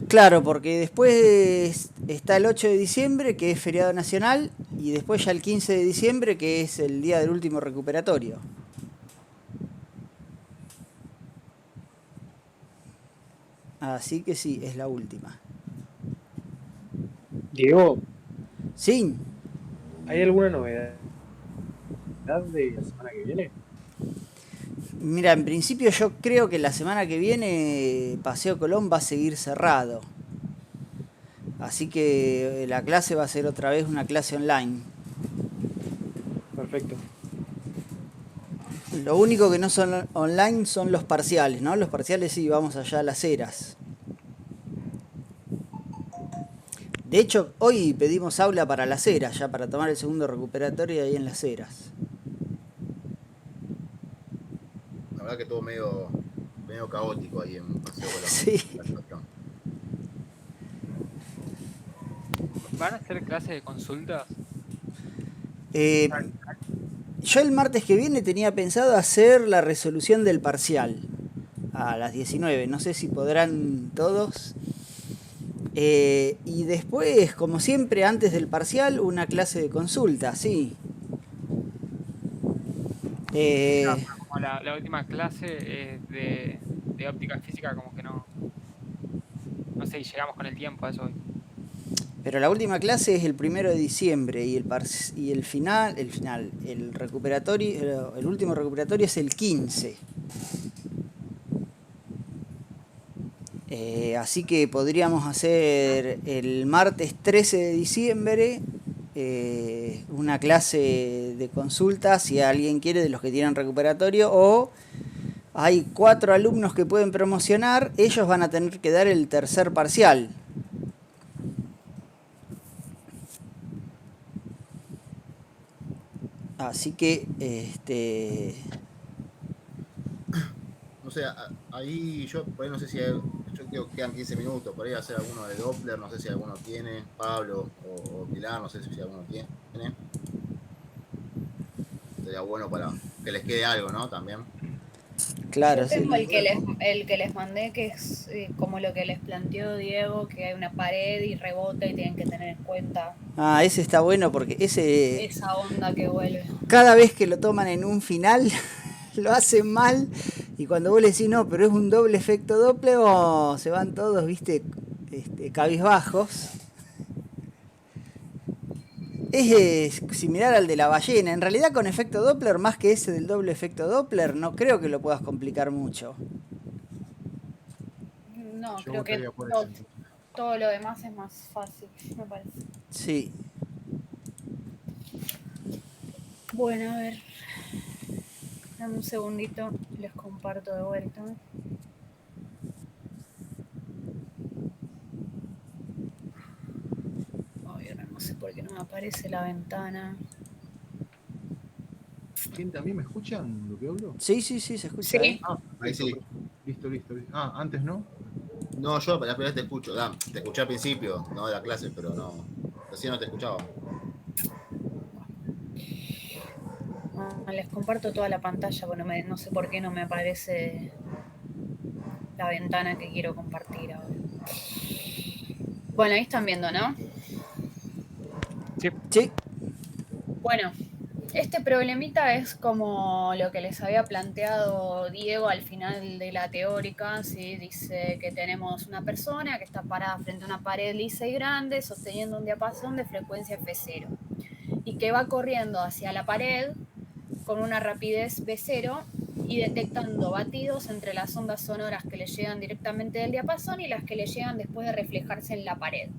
Claro, porque después está el 8 de diciembre, que es feriado nacional, y después ya el 15 de diciembre, que es el día del último recuperatorio. Así que sí, es la última. Diego, Sí, ¿hay alguna novedad de la semana que viene? mira, en principio yo creo que la semana que viene Paseo Colón va a seguir cerrado. Así que la clase va a ser otra vez una clase online. Perfecto. Lo único que no son online son los parciales, ¿no? Los parciales sí, vamos allá a Las Heras. De hecho, hoy pedimos aula para Las Heras, ya para tomar el segundo recuperatorio ahí en Las Heras. La verdad que todo medio caótico ahí en Paseo Colón. Sí. La situación. ¿Van a hacer clases de consultas? Yo el martes que viene tenía pensado hacer la resolución del parcial a las 19. No sé si podrán todos. Y después, como siempre, antes del parcial, una clase de consulta, sí. Como la última clase es de óptica física, como que no sé, llegamos con el tiempo a eso hoy. Pero la última clase es el 1 de diciembre y el recuperatorio, el último recuperatorio es el 15. Así que podríamos hacer el martes 13 de diciembre una clase de consulta, si alguien quiere, de los que tienen recuperatorio, o hay 4 alumnos que pueden promocionar, ellos van a tener que dar el tercer parcial. Así que, No sé, ahí yo por ahí no sé si yo creo que quedan 15 minutos, por ahí hacer alguno de Doppler, no sé si alguno tiene, Pablo o Pilar, no sé si alguno tiene. Sería bueno para que les quede algo, ¿no? También. claro, Yo sí. tengo el que les mandé, que es como lo que les planteó Diego, que hay una pared y rebota y tienen que tener en cuenta Ah, ese está bueno porque ese, esa onda que vuelve. cada vez que lo toman en un final, lo hacen mal. Y cuando vos le decís, no, pero es un doble efecto Doppler, oh, se van todos, viste, cabizbajos. Es similar al de la ballena. En realidad, con efecto Doppler, más que ese del doble efecto Doppler, no creo que lo puedas complicar mucho. No, Yo creo que votaría por ese. todo lo demás es más fácil, me parece. Sí. Bueno, a ver. Dame un segundito, les comparto de vuelta. Ay, ahora no sé por qué no me aparece la ventana. ¿Gente, a mí me escuchan lo que hablo? Sí, se escucha. Sí. Ah, Ahí sí. Listo. Ah, antes no. No, yo la primera vez te escucho, Dan. Te escuché al principio, no de la clase, pero no. Recién no te escuchaba. Les comparto toda la pantalla, bueno, no sé por qué no me aparece la ventana que quiero compartir ahora. Bueno, ahí están viendo, ¿no? Sí. Bueno, este problemita es como lo que les había planteado Diego al final de la teórica, ¿sí? Dice que tenemos una persona que está parada frente a una pared lisa y grande, sosteniendo un diapasón de frecuencia F0, y que va corriendo hacia la pared con una rapidez V0 y detectando batidos entre las ondas sonoras que le llegan directamente del diapasón y las que le llegan después de reflejarse en la pared.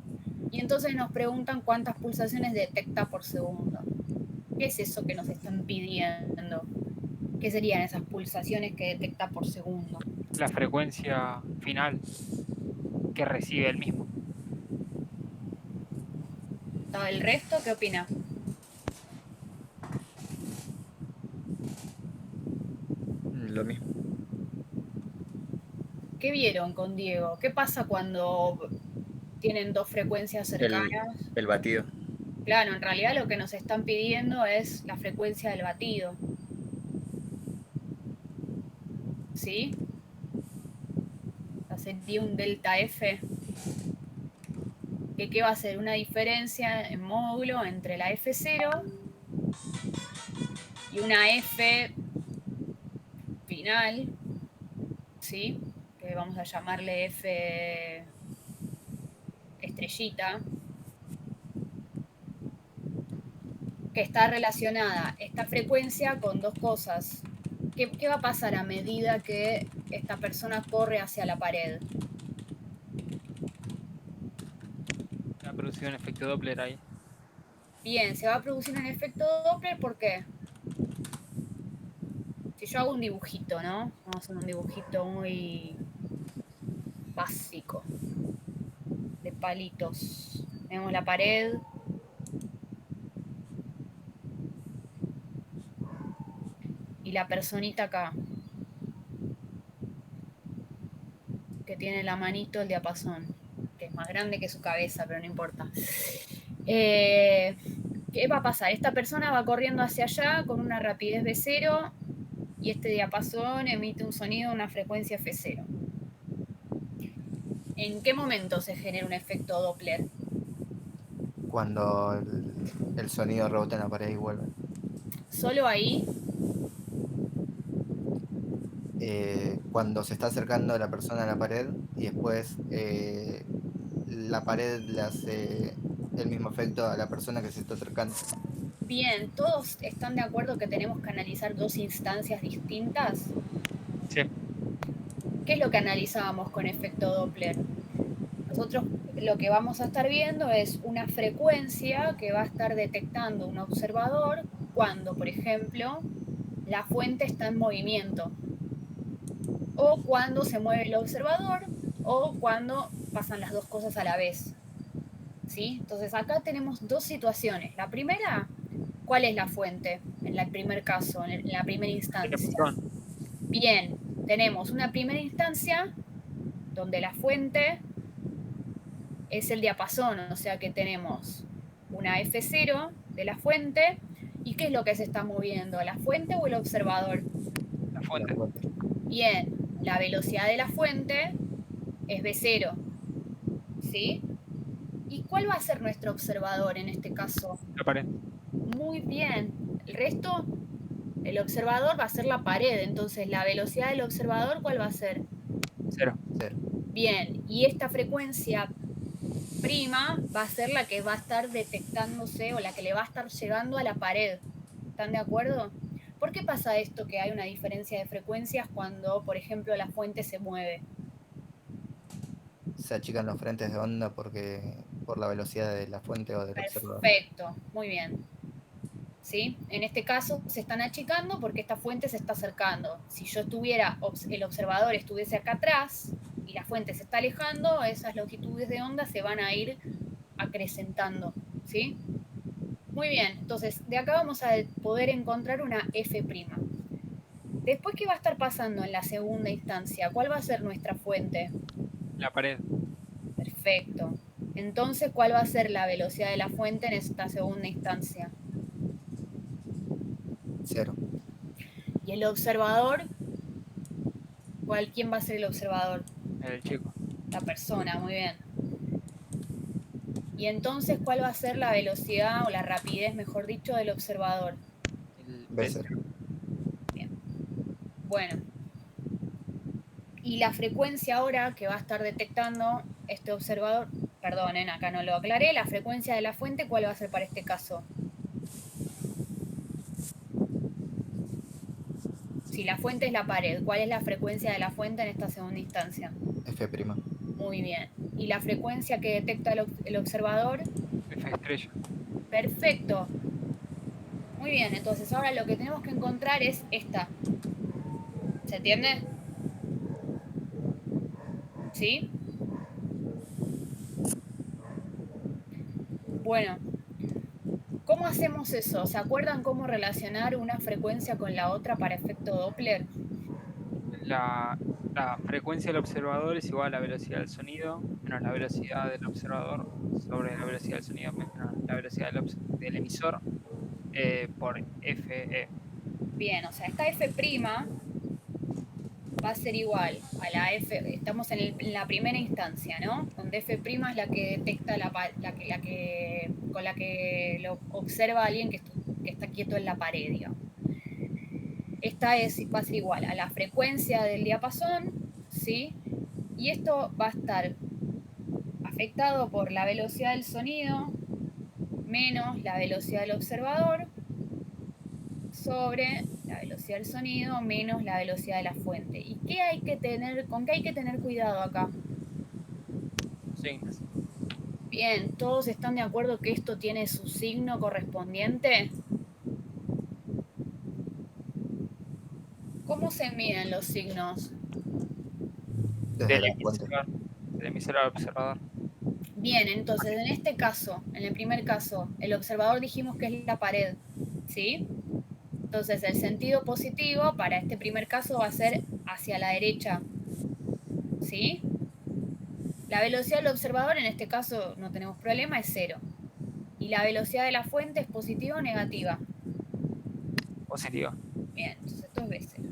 Y entonces nos preguntan cuántas pulsaciones detecta por segundo. ¿Qué es eso que nos están pidiendo? ¿Qué serían esas pulsaciones que detecta por segundo? La frecuencia final que recibe el mismo. ¿El resto qué opina? Lo mismo. ¿Qué vieron con Diego? ¿Qué pasa cuando tienen dos frecuencias cercanas? El batido. Claro, en realidad lo que nos están pidiendo es la frecuencia del batido. ¿Sí? Sería un delta F. ¿Qué va a ser? Una diferencia en módulo entre la F0 y una F final, ¿sí? Que vamos a llamarle F estrellita, que está relacionada esta frecuencia con dos cosas. ¿Qué va a pasar a medida que esta persona corre hacia la pared? Va a producir un efecto Doppler ahí. Bien, se va a producir un efecto Doppler, ¿por qué? Si yo hago un dibujito, ¿no? Vamos a hacer un dibujito muy básico, de palitos. Tenemos la pared. Y la personita acá, que tiene la manito el diapasón, que es más grande que su cabeza, pero no importa. ¿Qué va a pasar? Esta persona va corriendo hacia allá con una rapidez V0 y este diapasón emite un sonido a una frecuencia F0. ¿En qué momento se genera un efecto Doppler? Cuando el sonido rebota en la pared y vuelve. ¿Solo ahí? Cuando se está acercando la persona a la pared y después la pared le hace el mismo efecto a la persona que se está acercando. Bien, ¿todos están de acuerdo que tenemos que analizar dos instancias distintas? Sí. ¿Qué es lo que analizábamos con efecto Doppler? Nosotros lo que vamos a estar viendo es una frecuencia que va a estar detectando un observador cuando, por ejemplo, la fuente está en movimiento, o cuando se mueve el observador, o cuando pasan las dos cosas a la vez. ¿Sí? Entonces acá tenemos dos situaciones. La primera, ¿cuál es la fuente? En el primer caso, en la primera instancia. Bien, tenemos una primera instancia donde la fuente es el diapasón, o sea que tenemos una F0 de la fuente. ¿Y qué es lo que se está moviendo? ¿La fuente o el observador? La fuente. Bien, la velocidad de la fuente es V0, ¿sí? ¿Y cuál va a ser nuestro observador en este caso? La pared. Muy bien. El resto, el observador va a ser la pared, entonces la velocidad del observador, ¿cuál va a ser? 0. Bien, y esta frecuencia prima va a ser la que va a estar detectándose o la que le va a estar llegando a la pared. ¿Están de acuerdo? ¿Por qué pasa esto que hay una diferencia de frecuencias cuando, por ejemplo, la fuente se mueve? Se achican los frentes de onda por la velocidad de la fuente o del observador. Perfecto, muy bien. ¿Sí? En este caso se están achicando porque esta fuente se está acercando. Si yo estuviera, el observador estuviese acá atrás y la fuente se está alejando, esas longitudes de onda se van a ir acrecentando, ¿sí? Muy bien, entonces de acá vamos a poder encontrar una F'. Después, ¿qué va a estar pasando en la segunda instancia? ¿Cuál va a ser nuestra fuente? La pared. Perfecto. Entonces, ¿cuál va a ser la velocidad de la fuente en esta segunda instancia? 0. ¿Y el observador? ¿Quién va a ser el observador? El chico. La persona, muy bien. Y entonces, ¿cuál va a ser la velocidad o la rapidez, mejor dicho, del observador? V0. Bien. Bueno. Y la frecuencia ahora que va a estar detectando este observador, perdonen, acá no lo aclaré, la frecuencia de la fuente, ¿cuál va a ser para este caso? Si la fuente es la pared. ¿Cuál es la frecuencia de la fuente en esta segunda instancia? F'. Muy bien. ¿Y la frecuencia que detecta el observador? F estrella. Perfecto. Muy bien, entonces ahora lo que tenemos que encontrar es esta. ¿Se entiende? ¿Sí? Bueno, ¿cómo hacemos eso? ¿Se acuerdan cómo relacionar una frecuencia con la otra para efecto Doppler? La frecuencia del observador es igual a la velocidad del sonido menos la velocidad del observador sobre la velocidad del sonido menos la velocidad del emisor por Fe. Bien, o sea, esta F' va a ser igual a la F, estamos en la primera instancia, ¿no? Donde F' es la que detecta con la que lo observa alguien que está quieto en la pared, digamos. Esta va a ser igual a la frecuencia del diapasón, ¿sí? Y esto va a estar afectado por la velocidad del sonido menos la velocidad del observador sobre la velocidad del sonido menos la velocidad de la fuente. ¿Y con qué hay que tener cuidado acá? Signos. Bien, ¿todos están de acuerdo que esto tiene su signo correspondiente? ¿Cómo se miden los signos? Desde la fuente. Del emisor al observador. Bien, entonces en este caso, en el primer caso, el observador dijimos que es la pared, ¿sí? Entonces el sentido positivo para este primer caso va a ser hacia la derecha, ¿sí? La velocidad del observador, en este caso no tenemos problema, es 0. ¿Y la velocidad de la fuente es positiva o negativa? Positiva. Bien, entonces esto es B0.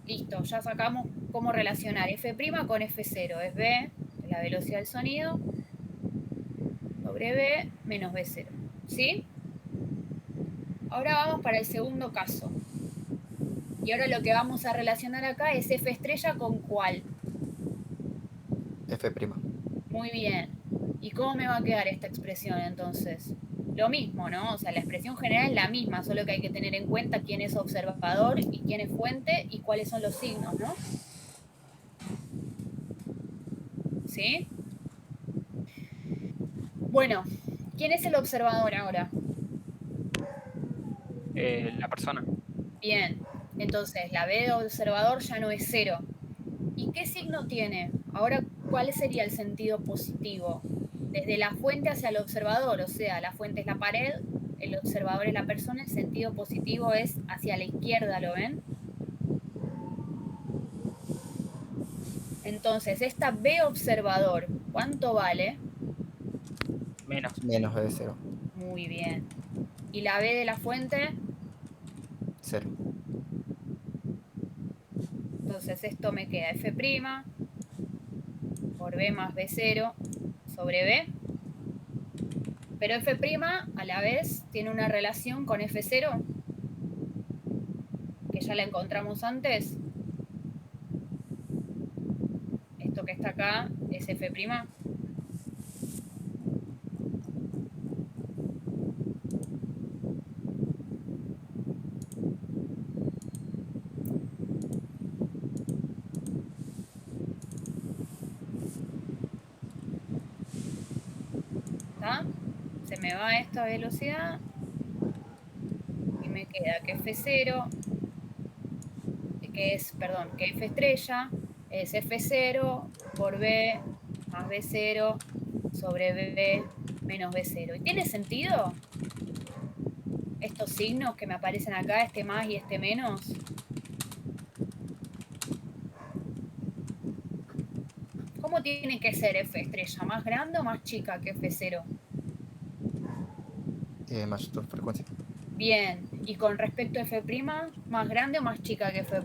Listo, ya sacamos cómo relacionar F' con F0. Es B, la velocidad del sonido, sobre B menos B0. ¿Sí? Ahora vamos para el segundo caso. Y ahora lo que vamos a relacionar acá es F' con ¿cuál? F'. Muy bien. ¿Y cómo me va a quedar esta expresión entonces? Lo mismo, ¿no? O sea, la expresión general es la misma, solo que hay que tener en cuenta quién es observador y quién es fuente y cuáles son los signos, ¿no? ¿Sí? Bueno, ¿quién es el observador ahora? La persona. Bien, entonces la B de observador ya no es 0. ¿Y qué signo tiene? Ahora, ¿cuál sería el sentido positivo? Desde la fuente hacia el observador, o sea, la fuente es la pared, el observador es la persona, el sentido positivo es hacia la izquierda, ¿lo ven? Entonces, esta B observador, ¿cuánto vale? Menos. Menos B0. Muy bien. ¿Y la B de la fuente? 0. Entonces esto me queda F' por B más B0 sobre B. Pero F' a la vez tiene una relación con F0, que ya la encontramos antes. Esto que está acá es F'. ¿Está? Se me va esta velocidad y me queda que F0, que F estrella es F0 por B más B0 sobre B menos B0. ¿Y tiene sentido? Estos signos que me aparecen acá, este más y este menos. ¿Cómo tiene que ser F estrella? ¿Más grande o más chica que F0? Mayor frecuencia. Bien. ¿Y con respecto a F', más grande o más chica que F'?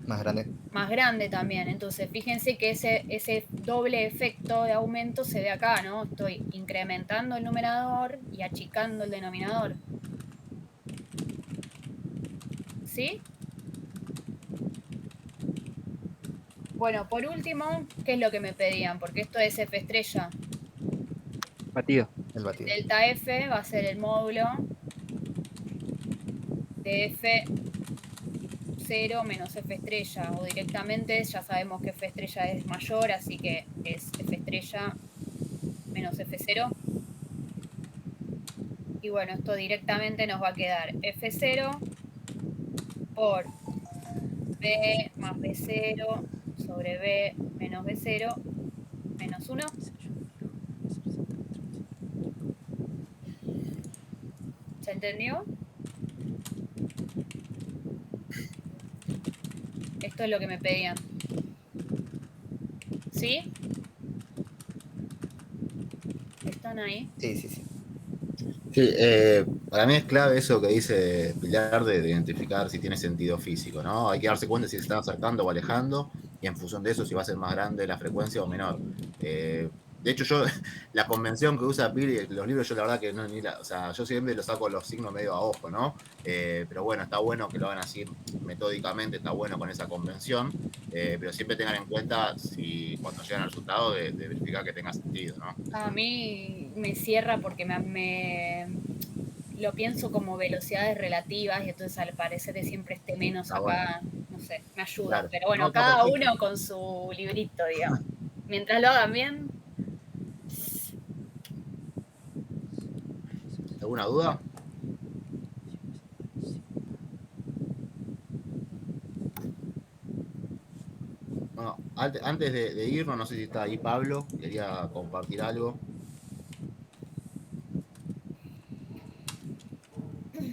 Más grande. Más grande también. Entonces, fíjense que ese doble efecto de aumento se ve acá, ¿no? Estoy incrementando el numerador y achicando el denominador. ¿Sí? Bueno, por último, ¿qué es lo que me pedían? Porque esto es F estrella. Batido. El batido. Delta F va a ser el módulo de F0 menos F estrella, o directamente ya sabemos que F estrella es mayor, así que es F estrella menos F0. Y bueno, esto directamente nos va a quedar F0 por B más B0 sobre B menos B0 menos 1. ¿Se entendió? Esto es lo que me pedían. ¿Sí? ¿Están ahí? Sí, sí, sí. Sí, para mí es clave eso que dice Pilar de identificar si tiene sentido físico, ¿no? Hay que darse cuenta si se está acercando o alejando y en función de eso si va a ser más grande la frecuencia o menor. De hecho, yo, la convención que usa Pili, los libros, yo la verdad que no, o sea, yo siempre lo saco los signos medio a ojo, ¿no? Pero bueno, está bueno que lo hagan así metódicamente, está bueno con esa convención, pero siempre tengan en cuenta si cuando llegan al resultado de verificar que tenga sentido, ¿no? A mí me cierra porque lo pienso como velocidades relativas y entonces al parecer que siempre esté menos acá, no sé, me ayuda. Claro. Pero bueno, No, está cada perfecto. uno con su librito, digamos. Mientras lo hagan bien. ¿Alguna duda? Bueno, antes de irnos, no sé si está ahí Pablo, quería compartir algo.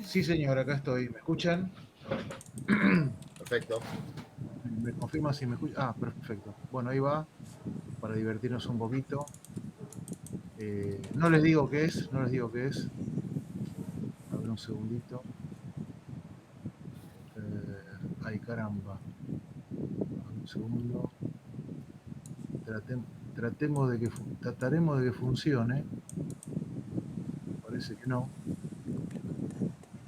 Sí, señor, acá estoy. ¿Me escuchan? Perfecto. ¿Me confirma si me escuchan? Ah, perfecto. Bueno, ahí va, para divertirnos un poquito. No les digo qué es, no les digo qué es. A ver un segundito. Ay, caramba. A ver un segundo. Trataremos de que funcione. Parece que no.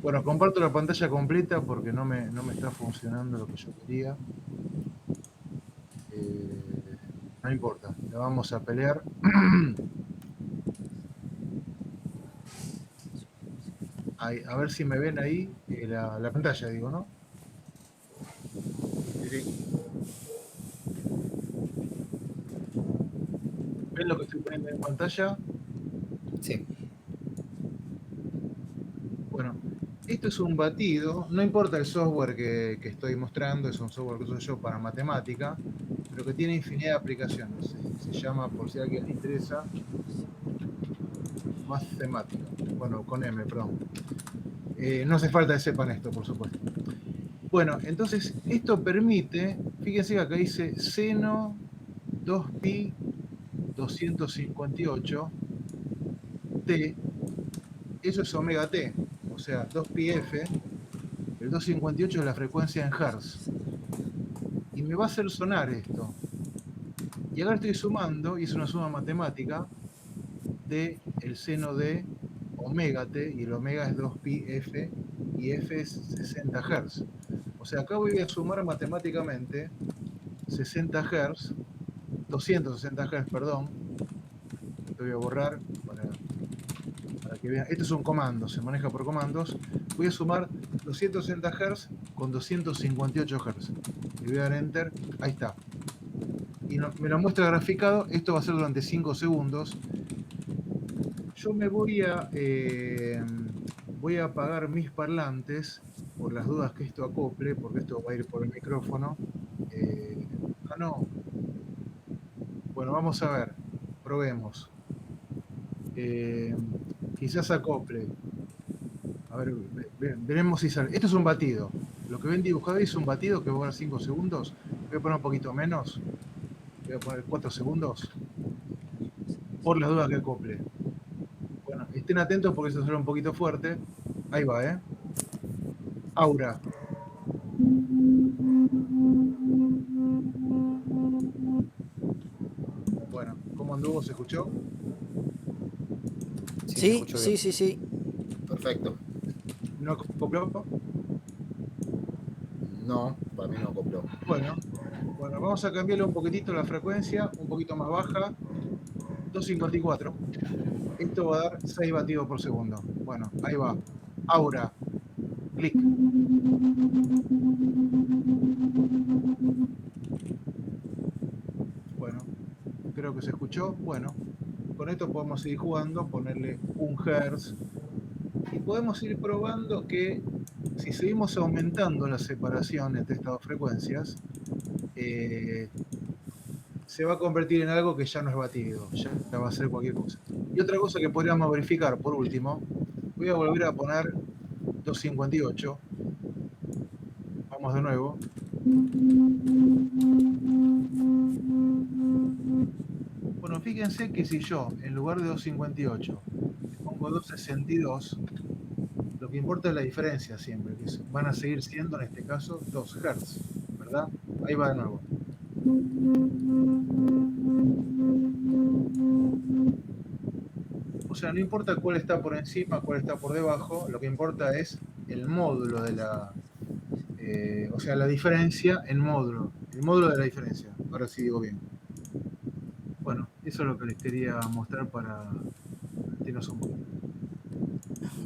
Bueno, comparto la pantalla completa porque no me está funcionando lo que yo quería. No importa, la vamos a pelear. A ver si me ven ahí la pantalla, digo, ¿no? Sí, sí. ¿Ven lo que estoy poniendo en pantalla? Sí. Bueno, esto es un batido, no importa el software que estoy mostrando, es un software que uso yo para matemática, pero que tiene infinidad de aplicaciones. Se llama, por si a alguien le interesa, Mathematica. Bueno, con M, perdón. No hace falta que sepan esto, por supuesto. Bueno, entonces esto permite, fíjense que acá dice seno 2pi 258 t, eso es omega t, o sea, 2πf, el 258 es la frecuencia en Hertz. Y me va a hacer sonar esto. Y ahora estoy sumando, y es una suma matemática, de el seno de omega t, y el omega es 2πf, y f es 60 Hz. O sea, acá voy a sumar matemáticamente 60 Hz, 260 Hz, perdón. Lo voy a borrar para que vean. Esto es un comando, se maneja por comandos. Voy a sumar 260 Hz con 258 Hz. Le voy a dar Enter. Ahí está. Y me lo muestra graficado. Esto va a ser durante 5 segundos. Yo me voy a apagar mis parlantes por las dudas que esto acople, porque esto va a ir por el micrófono. No. Bueno, vamos a ver. Probemos. Quizás acople. A ver, veremos si sale. Esto es un batido. Lo que ven dibujado ahí es un batido que va a durar 5 segundos. Voy a poner un poquito menos. Voy a poner 4 segundos. Por las dudas que acople. Bueno, estén atentos porque esto suena un poquito fuerte. Ahí va, ¿eh? Aura. Bueno, ¿cómo anduvo? ¿Se escuchó? Sí, sí, sí, sí. Perfecto. ¿No acopló? No, para mí no acopló. Bueno, vamos a cambiarle un poquitito la frecuencia, un poquito más baja. 254. Esto va a dar 6 batidos por segundo. Bueno, ahí va. Aura. clic. Bueno, creo que se escuchó. Bueno, con esto podemos seguir jugando, ponerle 1 Hz y podemos ir probando que si seguimos aumentando la separación entre estas dos frecuencias, se va a convertir en algo que ya no es batido, ya va a ser cualquier cosa. Y otra cosa que podríamos verificar, por último, voy a volver a poner 258. Vamos de nuevo. Bueno, fíjense que si yo, en lugar de 258, pongo 262, lo que importa es la diferencia siempre, que van a seguir siendo, en este caso, 2 Hz, ¿verdad? Ahí va de nuevo. O sea, no importa cuál está por encima, cuál está por debajo, lo que importa es el módulo de la... o sea, la diferencia en módulo, el módulo de la diferencia. Ahora sí digo bien. Bueno, eso es lo que les quería mostrar para divertirnos un poquito.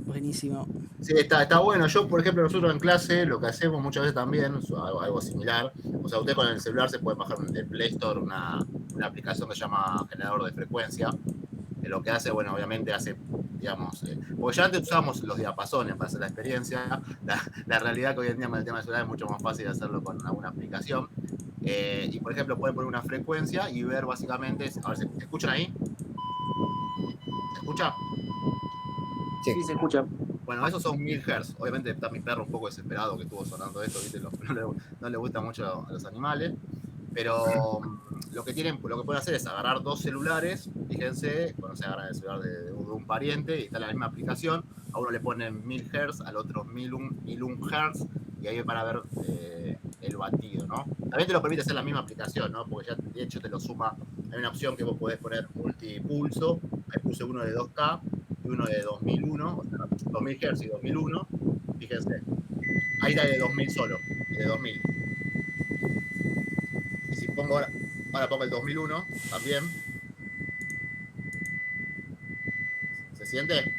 Buenísimo. Sí, está bueno. Yo, por ejemplo, nosotros en clase lo que hacemos muchas veces también, algo similar. O sea, usted con el celular se puede bajar del Play Store una aplicación que se llama generador de frecuencia. Que lo que hace, bueno, obviamente hace, digamos, porque ya antes usábamos los diapasones para hacer la experiencia. La realidad que hoy en día con el tema del celular es mucho más fácil hacerlo con alguna aplicación. Y por ejemplo, pueden poner una frecuencia y ver básicamente. A ver, ¿se escuchan ahí? ¿Se escucha? Sí, se escucha. Bueno, esos son 1000 Hz. Obviamente está mi perro un poco desesperado que estuvo sonando esto, ¿viste? No le gusta mucho a los animales. Pero lo que pueden hacer es agarrar dos celulares. Fíjense, cuando se agarra el celular de un pariente y está la misma aplicación, a uno le ponen 1000 Hz, al otro 1001 Hz, y ahí para ver el batido, ¿no? También te lo permite hacer la misma aplicación, ¿no? Porque ya de hecho te lo suma. Hay una opción que vos podés poner multipulso. Ahí puse uno de 2K y uno de 2001, o sea, 2000 Hz y 2001. Fíjense, ahí está de 2000 solo, de 2000. Y si pongo ahora pongo el 2001 también. ¿Se siente?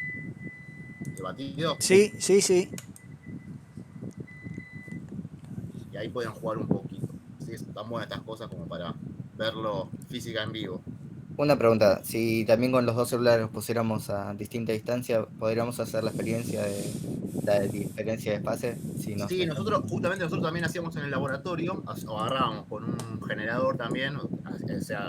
¿El batido? Sí, sí, sí. Y ahí pueden jugar un poquito. ¿Sí? Están buenas estas cosas como para verlo física en vivo. Una pregunta, si también con los dos celulares los pusiéramos a distinta distancia, ¿podríamos hacer la experiencia de la diferencia de fase? Sí, nosotros también hacíamos en el laboratorio, o agarrábamos con un generador también, o sea,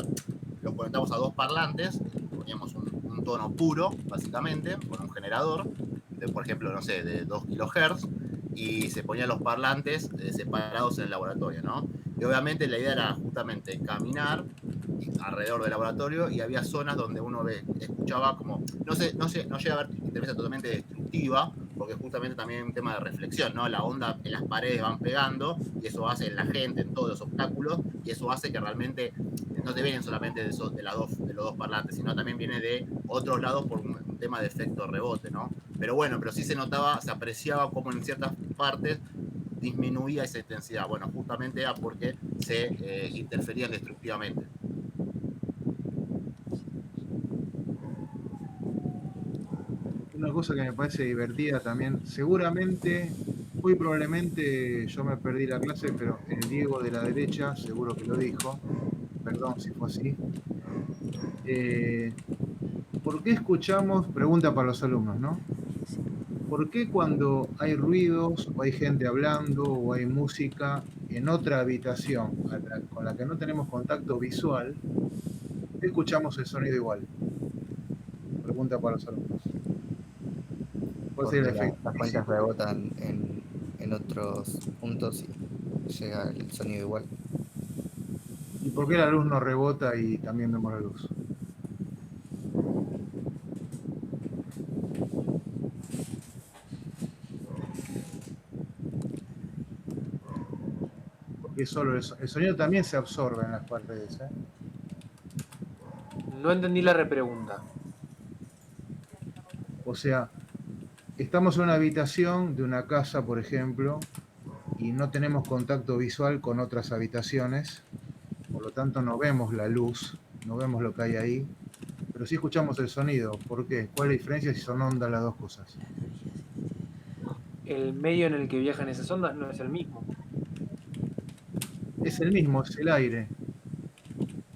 los conectamos a dos parlantes, poníamos un tono puro, básicamente, con un generador, de, por ejemplo, no sé, de 2 kHz, y se ponían los parlantes separados en el laboratorio, ¿no? Y obviamente la idea era justamente caminar alrededor del laboratorio y había zonas donde uno escuchaba como, no llega a haber interferencia totalmente destructiva, porque justamente también es un tema de reflexión, ¿no? La onda en las paredes van pegando y eso hace en la gente, en todos los obstáculos, y eso hace que realmente no te vienen solamente de los dos parlantes, sino también viene de otros lados por un tema de efecto rebote, ¿no? Pero bueno, pero sí se notaba, se apreciaba como en ciertas partes disminuía esa intensidad. Bueno, justamente era porque se interferían destructivamente. Una cosa que me parece divertida también, seguramente, muy probablemente yo me perdí la clase, pero el Diego de la derecha seguro que lo dijo, perdón si fue así. ¿Por qué escuchamos, pregunta para los alumnos, ¿no? ¿Por qué cuando hay ruidos o hay gente hablando o hay música en otra habitación con la que no tenemos contacto visual, escuchamos el sonido igual? Pregunta para los alumnos. ¿Cuál sería el efecto? Las cuentas rebotan en otros puntos y llega el sonido igual. ¿Y por qué la luz no rebota y también vemos la luz? Porque solo el sonido también se absorbe en las paredes, ¿eh? No entendí la repregunta. O sea, estamos en una habitación de una casa, por ejemplo, y no tenemos contacto visual con otras habitaciones, por lo tanto no vemos la luz, no vemos lo que hay ahí, pero sí escuchamos el sonido. ¿Por qué? ¿Cuál es la diferencia si son ondas las dos cosas? el medio en el que viajan esas ondas no es el mismo. Es el mismo, es el aire.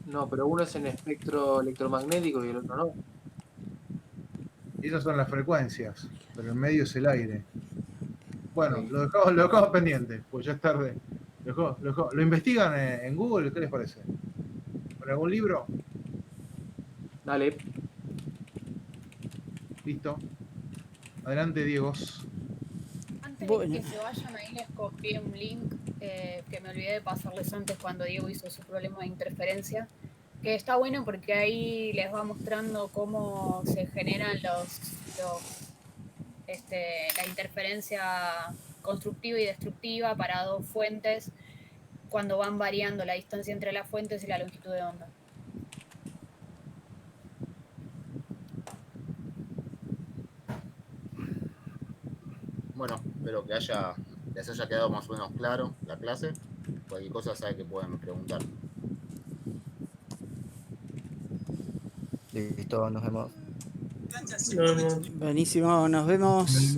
No, pero uno es en espectro electromagnético y el otro no. Esas son las frecuencias, pero el medio es el aire. Bueno, Ok. lo dejamos pendiente, pues ya es tarde. ¿Lo investigan en Google? ¿Qué les parece? ¿Con algún libro? Dale. Listo. Adelante, Diego. Antes Bueno. de que se vayan, ahí les copié un link que me olvidé de pasarles antes cuando Diego hizo su problema de interferencia, que está bueno porque ahí les va mostrando cómo se generan la interferencia constructiva y destructiva para dos fuentes cuando van variando la distancia entre las fuentes y la longitud de onda. Bueno, espero que les haya quedado más o menos claro la clase. Cualquier cosa sabe que pueden preguntar. Listo, nos vemos. Buenísimo, nos vemos.